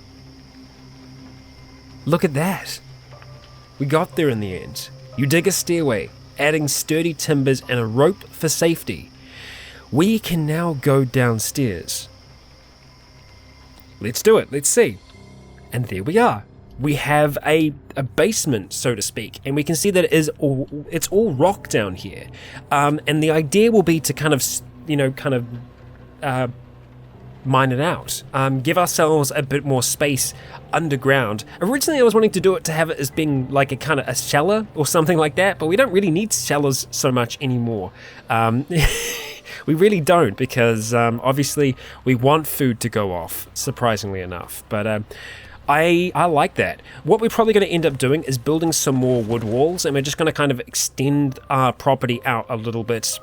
Look at that. We got there in the end. You dig a stairway, adding sturdy timbers and a rope for safety. We can now go downstairs. Let's do it. Let's see. And there we are. We have a basement, so to speak, and we can see that it's all rock down here. And the idea will be to kind of mine it out, give ourselves a bit more space underground. Originally I was wanting to do it to have it as being like a kind of a cellar or something like that, but we don't really need cellars so much anymore. We really don't, because obviously we want food to go off, surprisingly enough. But I like that. What we're probably going to end up doing is building some more wood walls, and we're just going to kind of extend our property out a little bit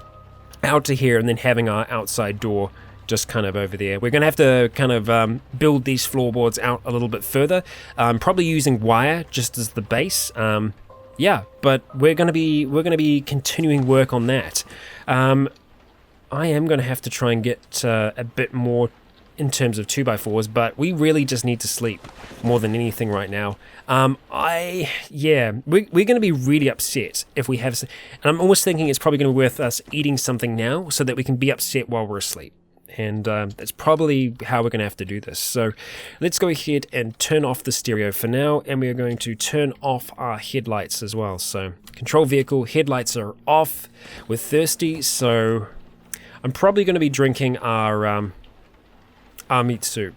out to here, and then having our outside door just kind of over there. We're going to have to kind of build these floorboards out a little bit further, probably using wire just as the base. Yeah, but we're going to be continuing work on that. I am going to have to try and get a bit more in terms of 2x4s, but we really just need to sleep more than anything right now. We're going to be really upset if we have, and I'm almost thinking it's probably going to be worth us eating something now so that we can be upset while we're asleep. And that's probably how we're going to have to do this. So let's go ahead and turn off the stereo for now, and we are going to turn off our headlights as well. So control vehicle, headlights are off. We're thirsty, so I'm probably going to be drinking our meat soup.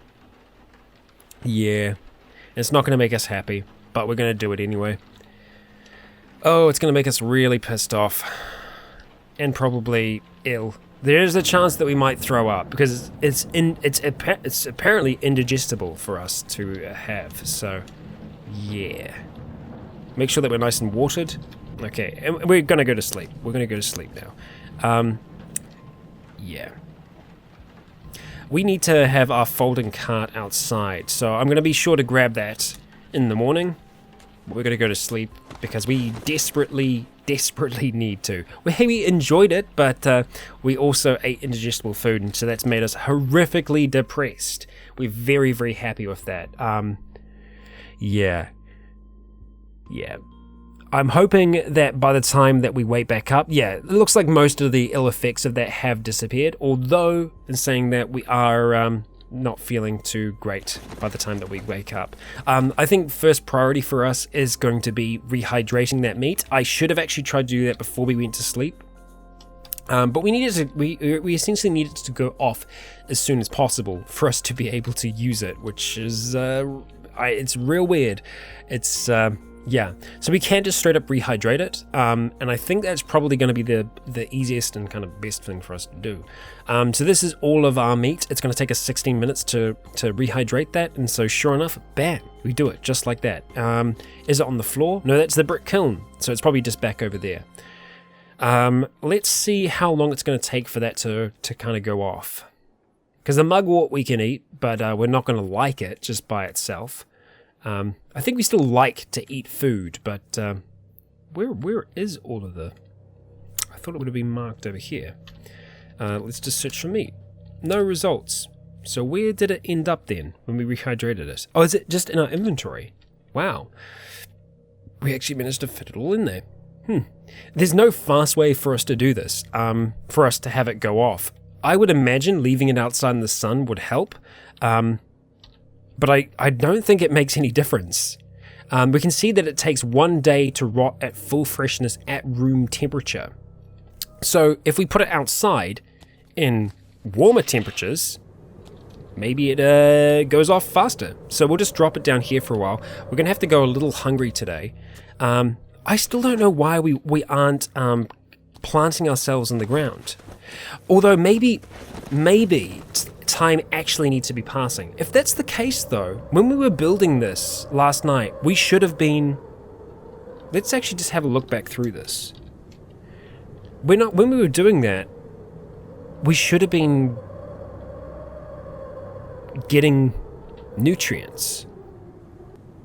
Yeah, it's not going to make us happy, but we're going to do it anyway. Oh, it's going to make us really pissed off and probably ill. There is a chance that we might throw up because it's apparently indigestible for us to have. So, yeah. Make sure that we're nice and watered. Okay, and we're going to go to sleep. We're going to go to sleep now. Yeah. We need to have our folding cart outside, so I'm going to be sure to grab that in the morning. we're going to go to sleep because we desperately need to. We enjoyed it, but we also ate indigestible food, and so that's made us horrifically depressed. We're very, very happy with that. Yeah. I'm hoping that by the time that we wake back up, it looks like most of the ill effects of that have disappeared, although in saying that we are not feeling too great by the time that we wake up. I think first priority for us is going to be rehydrating that meat. I should have actually tried to do that before we went to sleep. But we essentially needed to go off as soon as possible for us to be able to use it, which is, it's real weird. It's, so we can just straight up rehydrate it, and I think that's probably going to be the easiest and kind of best thing for us to do. So this is all of our meat. It's going to take us 16 minutes to rehydrate that, and so sure enough, bam, we do it just like that. Is it on the floor? No, that's the brick kiln, so it's probably just back over there. Let's see how long it's going to take for that to kind of go off. Because the mugwort we can eat, but we're not going to like it just by itself. I think we still like to eat food, but where is all of the... I thought it would have been marked over here. Let's just search for meat. No results. So where did it end up then when we rehydrated it? Oh, is it just in our inventory? Wow. We actually managed to fit it all in there. There's no fast way for us to do this, for us to have it go off. I would imagine leaving it outside in the sun would help, but I don't think it makes any difference. We can see that it takes 1 day to rot at full freshness at room temperature. So if we put it outside in warmer temperatures, maybe it goes off faster. So we'll just drop it down here for a while. We're going to have to go a little hungry today. I still don't know why we aren't planting ourselves in the ground. Although maybe time actually needs to be passing. If that's the case though, when we were building this last night, we should have been... Let's actually just have a look back through this. When we were doing that, we should have been getting nutrients.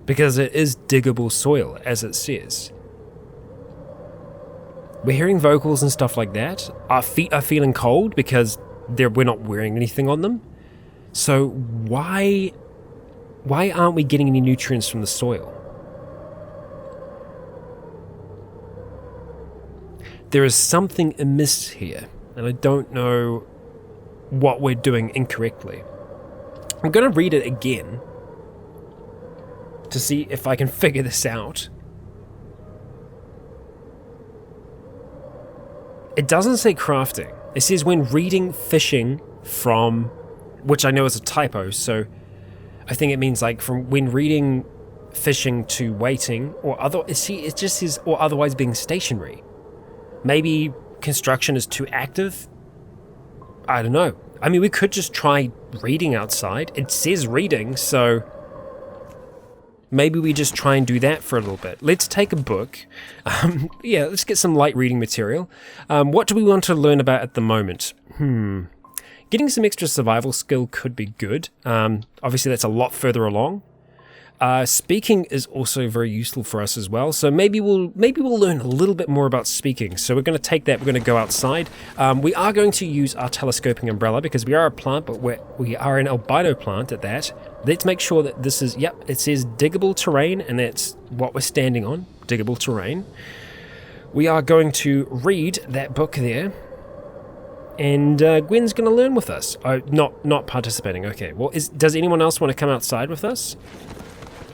Because it is diggable soil, as it says. We're hearing vocals and stuff like that. Our feet are feeling cold because we're not wearing anything on them. So why aren't we getting any nutrients from the soil? There is something amiss here, and I don't know what we're doing incorrectly. I'm going to read it again to see if I can figure this out. It doesn't say crafting. It says when reading fishing from, which I know is a typo, so I think it means like from when reading fishing to waiting, or other. See, it just says or otherwise being stationary. Maybe construction is too active. I don't know. I mean, we could just try reading outside. It says reading, so maybe we just try and do that for a little bit. Let's take a book. Let's get some light reading material. What do we want to learn about at the moment? Getting some extra survival skill could be good. Obviously, that's a lot further along. Speaking is also very useful for us as well. So maybe we'll learn a little bit more about speaking. So we're going to take that. We're going to go outside. We are going to use our telescoping umbrella because we are a plant, but we are an albino plant at that. Let's make sure that this is, it says diggable terrain, and that's what we're standing on, diggable terrain. We are going to read that book there, and Gwen's going to learn with us. Oh, not participating, okay. Well, does anyone else want to come outside with us?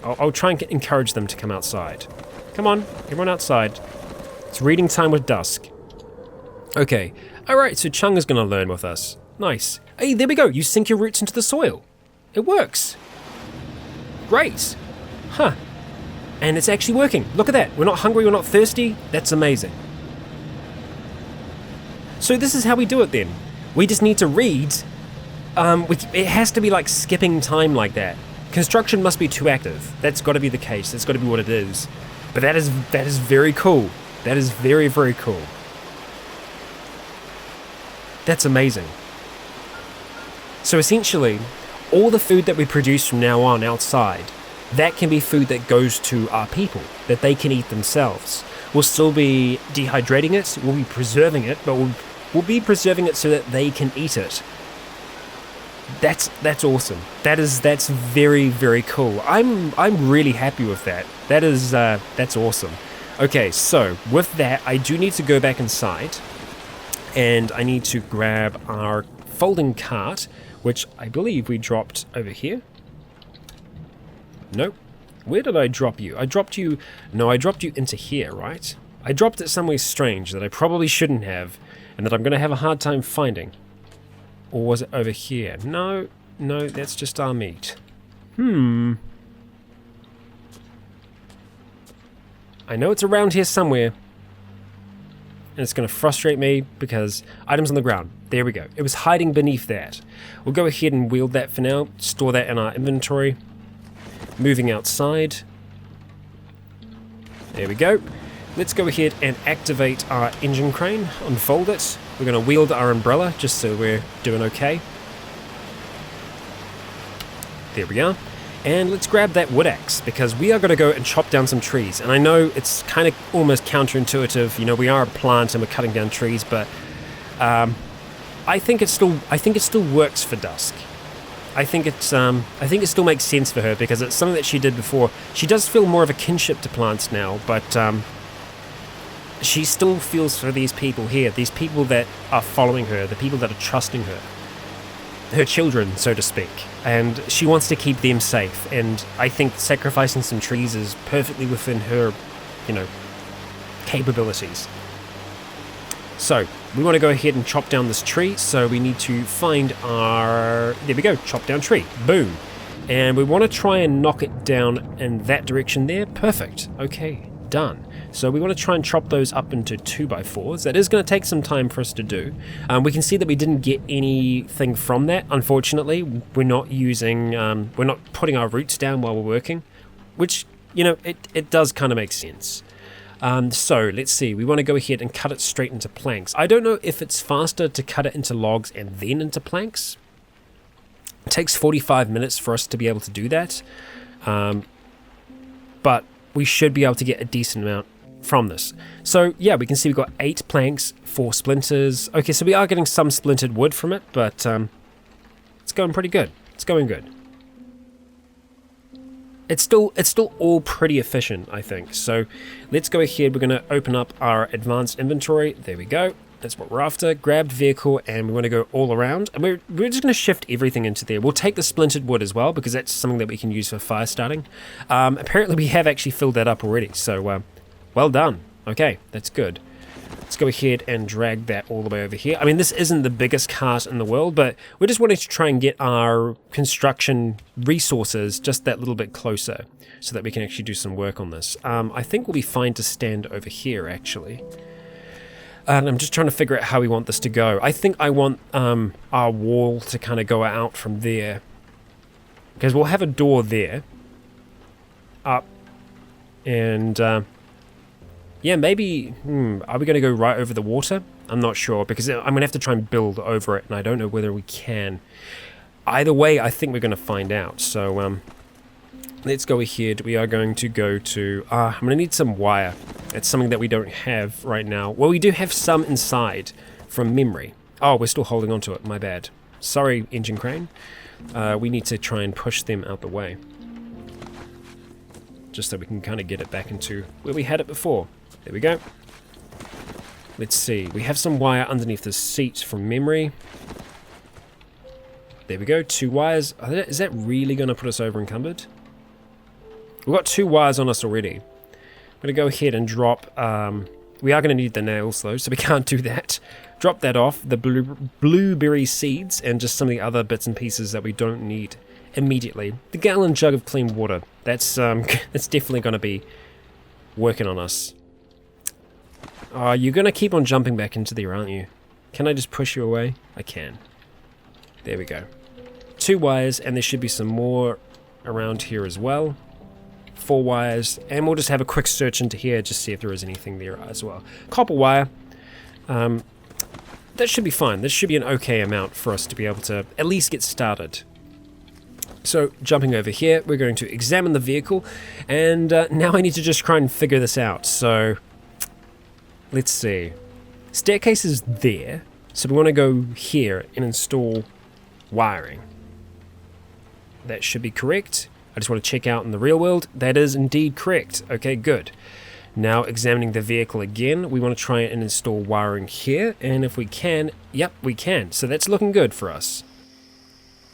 I'll try and encourage them to come outside. Come on, everyone outside. It's reading time with Dusk. Okay, alright, so Chung is going to learn with us. Nice. Hey, there we go, you sink your roots into the soil. It works. Great. Huh. And it's actually working. Look at that. We're not hungry, we're not thirsty. That's amazing. So this is how we do it then. We just need to read. It has to be like skipping time like that. Construction must be too active. That's got to be the case. That's got to be what it is. But that is very cool. That is very, very cool. That's amazing. So essentially, all the food that we produce from now on outside that can be food that goes to our people, that they can eat themselves. We'll still be dehydrating it, we'll be preserving it, but we'll be preserving it so that they can eat it. That's awesome. That's very, very cool. I'm really happy with that. That's awesome. Okay, so with that, I do need to go back inside, and I need to grab our folding cart, which I believe we dropped over here. Nope. Where did I drop you? I dropped you into here, right? I dropped it somewhere strange that I probably shouldn't have, and that I'm going to have a hard time finding. Or was it over here? No, that's just our meat. I know it's around here somewhere, and it's going to frustrate me because items on the ground. There we go. It was hiding beneath that. We'll go ahead and wield that for now, store that in our inventory. Moving outside. There we go. Let's go ahead and activate our engine crane, unfold it. We're going to wield our umbrella just so we're doing okay. There we are. And let's grab that wood axe because we are going to go and chop down some trees. And I know it's kind of almost counterintuitive. You know, we are a plant and we're cutting down trees, but I think it still works for Dusk. I think it still makes sense for her because it's something that she did before. She does feel more of a kinship to plants now, but she still feels for these people here, these people that are following her, the people that are trusting her children, so to speak, and she wants to keep them safe. And I think sacrificing some trees is perfectly within her, capabilities. So we want to go ahead and chop down this tree, so we need to find there we go, chop down tree, boom. And we want to try and knock it down in that direction there. Perfect. Okay, done. So we want to try and chop those up into 2x4s. That is going to take some time for us to do. We can see that we didn't get anything from that, unfortunately. We're not putting our roots down while we're working, which, it does kind of make sense. So let's see, we want to go ahead and cut it straight into planks. I don't know if it's faster to cut it into logs and then into planks. It takes 45 minutes for us to be able to do that. But we should be able to get a decent amount from this. So yeah, we can see we've got 8 planks, 4 splinters. Okay, so we are getting some splintered wood from it, but it's going pretty good. It's going good. It's still all pretty efficient, I think. So let's go ahead. We're going to open up our advanced inventory. There we go. That's what we're after. Grabbed vehicle, and we want to go all around. And we're just going to shift everything into there. We'll take the splintered wood as well, because that's something that we can use for fire starting. Apparently we have actually filled that up already. So well done. Okay, that's good. Let's go ahead and drag that all the way over here. I mean, this isn't the biggest cart in the world, but we're just wanting to try and get our construction resources just that little bit closer so that we can actually do some work on this. I think we'll be fine to stand over here, actually. And I'm just trying to figure out how we want this to go. I think I want our wall to kind of go out from there, because we'll have a door there, up, and yeah, maybe, are we going to go right over the water? I'm not sure, because I'm going to have to try and build over it, and I don't know whether we can. Either way, I think we're going to find out. So, let's go ahead. We are going to go to, I'm going to need some wire. It's something that we don't have right now. Well, we do have some inside from memory. Oh, we're still holding on to it. My bad. Sorry, engine crane. We need to try and push them out the way, just so we can kind of get it back into where we had it before. There we go. Let's see. We have some wire underneath the seat from memory. There we go. 2 wires. Is that really going to put us over encumbered? We've got 2 wires on us already. I'm going to go ahead and drop... we are going to need the nails, though, so we can't do that. Drop that off. The blueberry seeds and just some of the other bits and pieces that we don't need immediately. The gallon jug of clean water. That's definitely going to be working on us. You're going to keep on jumping back into there, aren't you? Can I just push you away? I can. There we go. 2 wires, and there should be some more around here as well. 4 wires, and we'll just have a quick search into here, just see if there is anything there as well. Copper wire. That should be fine. This should be an okay amount for us to be able to at least get started. So jumping over here, we're going to examine the vehicle, and now I need to just try and figure this out. So let's see. Staircase is there, so we want to go here and install wiring. That should be correct. I just want to check out in the real world. That is indeed correct. Okay, good. Now examining the vehicle again, we want to try and install wiring here, and if we can, yep, we can. So that's looking good for us.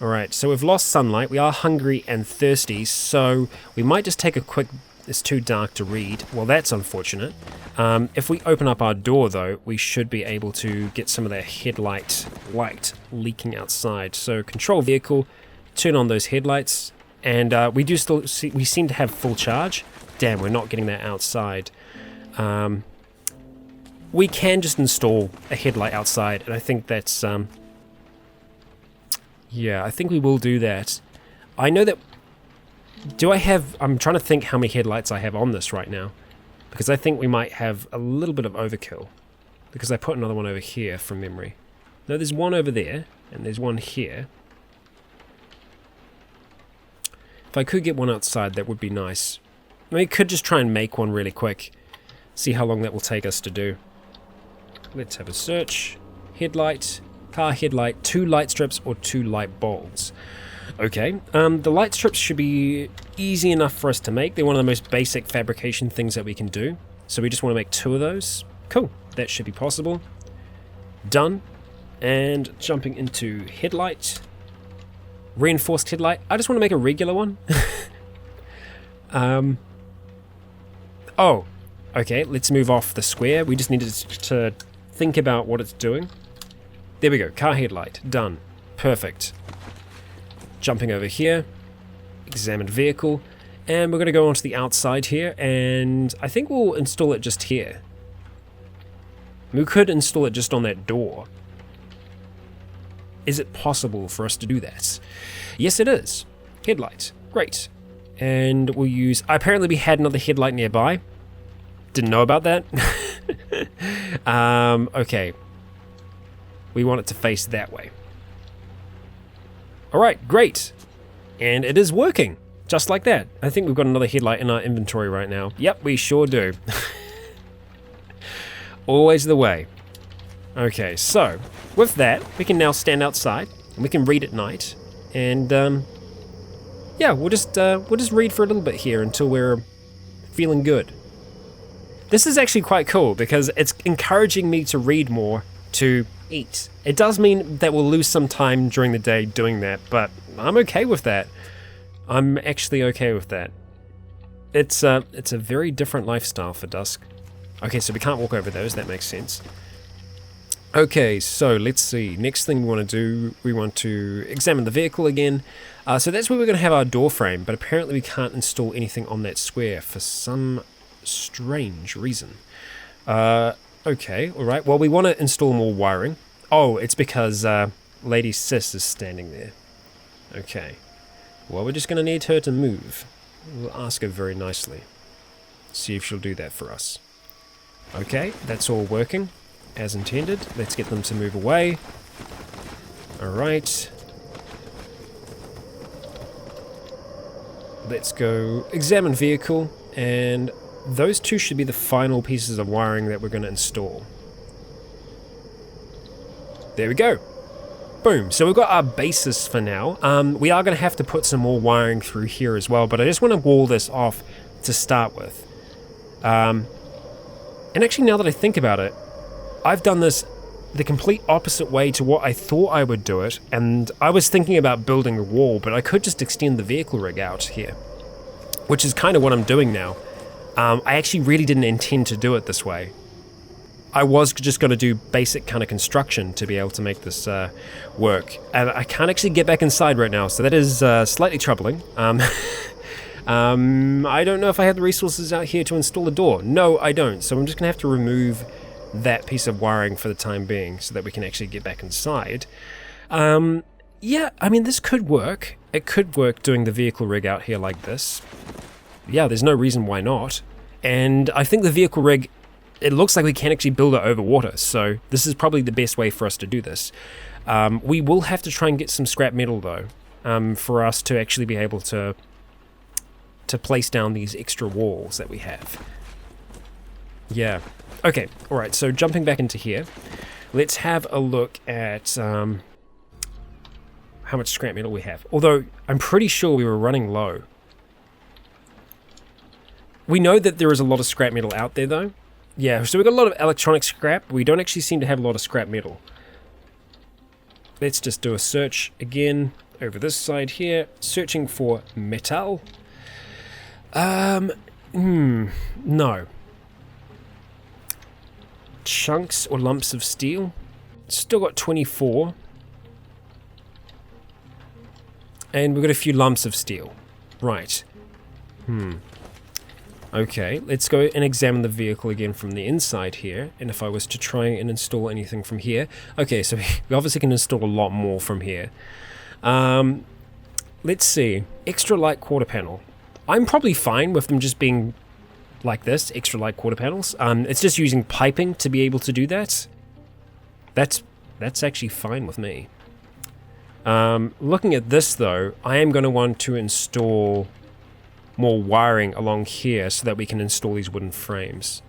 Alright, so we've lost sunlight, we are hungry and thirsty, so we might just take a quick... It's too dark to read. Well, that's unfortunate. If we open up our door, though, we should be able to get some of that headlight light leaking outside. So control vehicle, turn on those headlights, and we seem to have full charge. Damn, we're not getting that outside. We can just install a headlight outside, and I think that's... yeah, I think we will do that. I know that... Do I have... I'm trying to think how many headlights I have on this right now. Because I think we might have a little bit of overkill. Because I put another one over here from memory. No, there's one over there, and there's one here. If I could get one outside, that would be nice. I mean, I could just try and make one really quick. See how long that will take us to do. Let's have a search. Headlight, car headlight, 2 light strips or 2 light bulbs. Okay, the light strips should be easy enough for us to make. They're one of the most basic fabrication things that we can do. So we just want to make 2 of those. Cool, that should be possible. Done. And jumping into headlight. Reinforced headlight. I just want to make a regular one. Oh, okay, let's move off the square. We just needed to think about what it's doing. There we go, car headlight, done. Perfect. Jumping over here, examine vehicle, and we're going to go onto the outside here, and I think we'll install it just here. We could install it just on that door. Is it possible for us to do that? Yes, it is. Headlight, great. And we'll use... Apparently we had another headlight nearby. Didn't know about that. Okay. We want it to face that way. Alright, great. And it is working. Just like that. I think we've got another headlight in our inventory right now. Yep, we sure do. Always the way. Okay, so with that, we can now stand outside and we can read at night. And yeah, we'll just read for a little bit here until we're feeling good. This is actually quite cool because it's encouraging me to read more to eat. It does mean that we'll lose some time during the day doing that, but I'm okay with that. I'm actually okay with that. It's a very different lifestyle for Dusk. Okay, so we can't walk over those, that makes sense. Okay, so let's see. Next thing we want to do, we want to examine the vehicle again. So that's where we're going to have our door frame, but apparently we can't install anything on that square for some strange reason. Okay, alright. Well, we want to install more wiring. Oh, it's because Lady Sis is standing there. Okay. Well, we're just going to need her to move. We'll ask her very nicely. See if she'll do that for us. Okay, that's all working as intended. Let's get them to move away. Alright. Let's go examine vehicle, and those 2 should be the final pieces of wiring that we're going to install. There we go. Boom. So we've got our basis for now. We are going to have to put some more wiring through here as well, but I just want to wall this off to start with. And actually, now that I think about it, I've done this the complete opposite way to what I thought I would do it, and I was thinking about building a wall, but I could just extend the vehicle rig out here, which is kind of what I'm doing now. I actually really didn't intend to do it this way. I was just going to do basic kind of construction to be able to make this work, and I can't actually get back inside right now, so that is slightly troubling. I don't know if I have the resources out here to install a door. No, I don't, so I'm just going to have to remove that piece of wiring for the time being so that we can actually get back inside. Yeah, I mean, this could work. It could work doing the vehicle rig out here like this. Yeah, there's no reason why not. And I think the vehicle rig, it looks like we can actually build it over water, so this is probably the best way for us to do this. We will have to try and get some scrap metal though. for us to actually be able to place down these extra walls that we have. Yeah. Okay, alright, so jumping back into here, let's have a look at how much scrap metal we have. Although, I'm pretty sure we were running low. We know that there is a lot of scrap metal out there, though. Yeah, so we've got a lot of electronic scrap. We don't actually seem to have a lot of scrap metal. Let's just do a search again over this side here. Searching for metal. No. Chunks or lumps of steel. Still got 24. And we've got a few lumps of steel. Right. Okay, let's go and examine the vehicle again from the inside here. And if I was to try and install anything from here. Okay, so we obviously can install a lot more from here. Let's see. Extra light quarter panel. I'm probably fine with them just being like this, extra light quarter panels. It's just using piping to be able to do that. That's actually fine with me. Looking at this though, I am going to want to install more wiring along here so that we can install these wooden frames.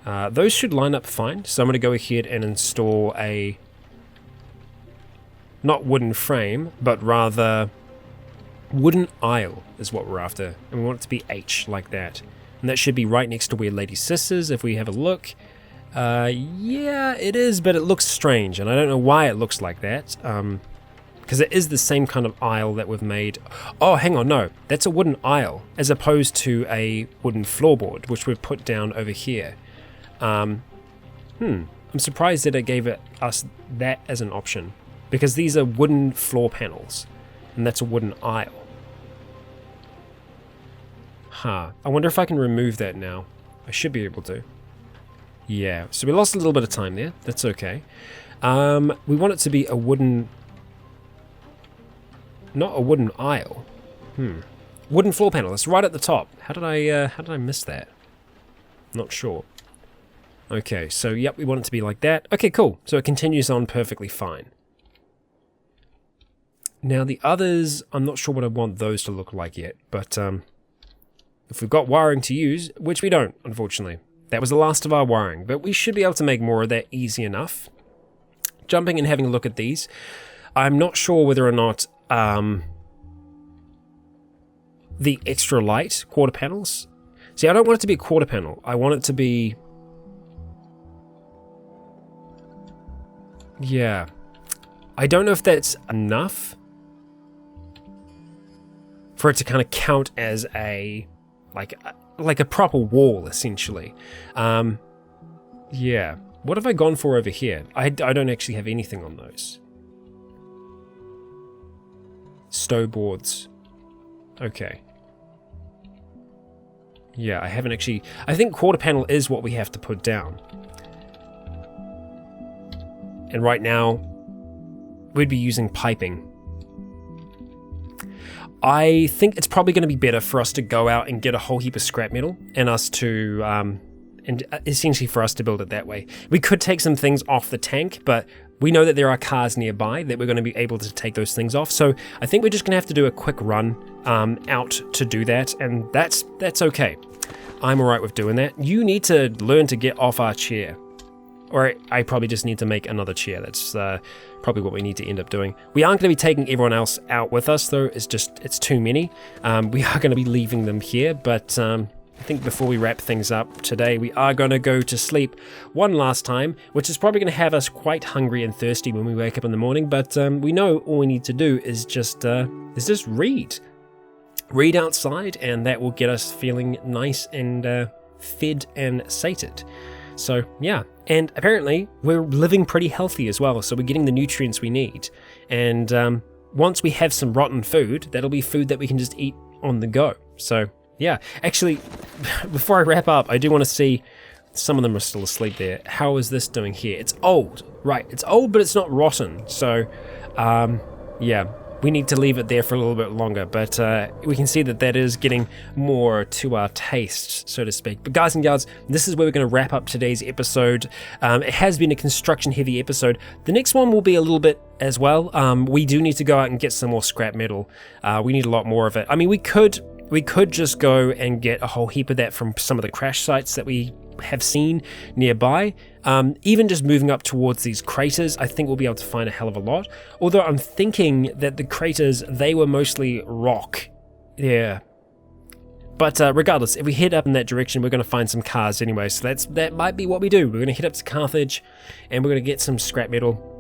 Those should line up fine, so I'm going to go ahead and install a not wooden frame, but rather wooden aisle is what we're after, and we want it to be H like that, and that should be right next to where Lady Sis is. If we have a look, yeah, it is, but it looks strange, and I don't know why it looks like that, because it is the same kind of aisle that we've made. Oh, hang on, no, that's a wooden aisle, as opposed to a wooden floorboard, which we've put down over here. I'm surprised that it gave us that as an option, because these are wooden floor panels, and that's a wooden aisle. I wonder if I can remove that now. I should be able to. Yeah, so we lost a little bit of time there. That's okay. We want it to be a wooden... Not a wooden aisle. Wooden floor panel. It's right at the top. How did I miss that? Not sure. Okay, so yep, we want it to be like that. Okay, cool. So it continues on perfectly fine. Now the others, I'm not sure what I want those to look like yet, but if we've got wiring to use, which we don't, unfortunately. That was the last of our wiring, but we should be able to make more of that easy enough. Jumping and having a look at these, I'm not sure whether or not the extra light quarter panels. See, I don't want it to be a quarter panel. I want it to be... Yeah. I don't know if that's enough for it to kind of count as a like a proper wall, essentially. Yeah. What have I gone for over here? I don't actually have anything on those. Stow boards. Okay. Yeah, I haven't actually... I think quarter panel is what we have to put down. And right now, we'd be using piping. I think it's probably going to be better for us to go out and get a whole heap of scrap metal and us to, and essentially for us to build it that way. We could take some things off the tank, but we know that there are cars nearby that we're going to be able to take those things off. So I think we're just going to have to do a quick run out to do that, and that's okay. I'm alright with doing that. You need to learn to get off our chair. Or I probably just need to make another chair. That's probably what we need to end up doing. We aren't going to be taking everyone else out with us, though. It's too many. We are going to be leaving them here, but I think before we wrap things up today, we are going to go to sleep one last time, which is probably going to have us quite hungry and thirsty when we wake up in the morning, but we know all we need to do is just read. Read outside, and that will get us feeling nice and fed and sated. So, yeah. And apparently, we're living pretty healthy as well, so we're getting the nutrients we need. And once we have some rotten food, that'll be food that we can just eat on the go. So, yeah. Actually, before I wrap up, I do want to see... Some of them are still asleep there. How is this doing here? It's old. Right, it's old, but it's not rotten. So, yeah. we need to leave it there for a little bit longer, but we can see that is getting more to our taste, so to speak. But guys and gals, this is where we're going to wrap up today's episode. It has been a construction-heavy episode. The next one will be a little bit as well. We do need to go out and get some more scrap metal. We need a lot more of it. I mean, we could just go and get a whole heap of that from some of the crash sites that we have seen nearby. Even just moving up towards these craters, I think we'll be able to find a hell of a lot. Although I'm thinking that the craters, they were mostly rock. Yeah. But regardless, if we head up in that direction, we're going to find some cars anyway. So that might be what we do. We're going to head up to Carthage, and we're going to get some scrap metal.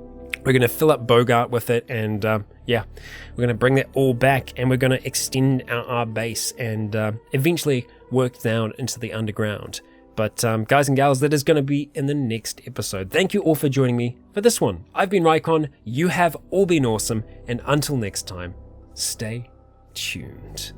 We're going to fill up Bogart with it, and yeah, we're going to bring that all back, and we're going to extend our base and eventually work down into the underground. But guys and gals, that is going to be in the next episode. Thank you all for joining me for this one. I've been Rycon, you have all been awesome, and until next time, stay tuned.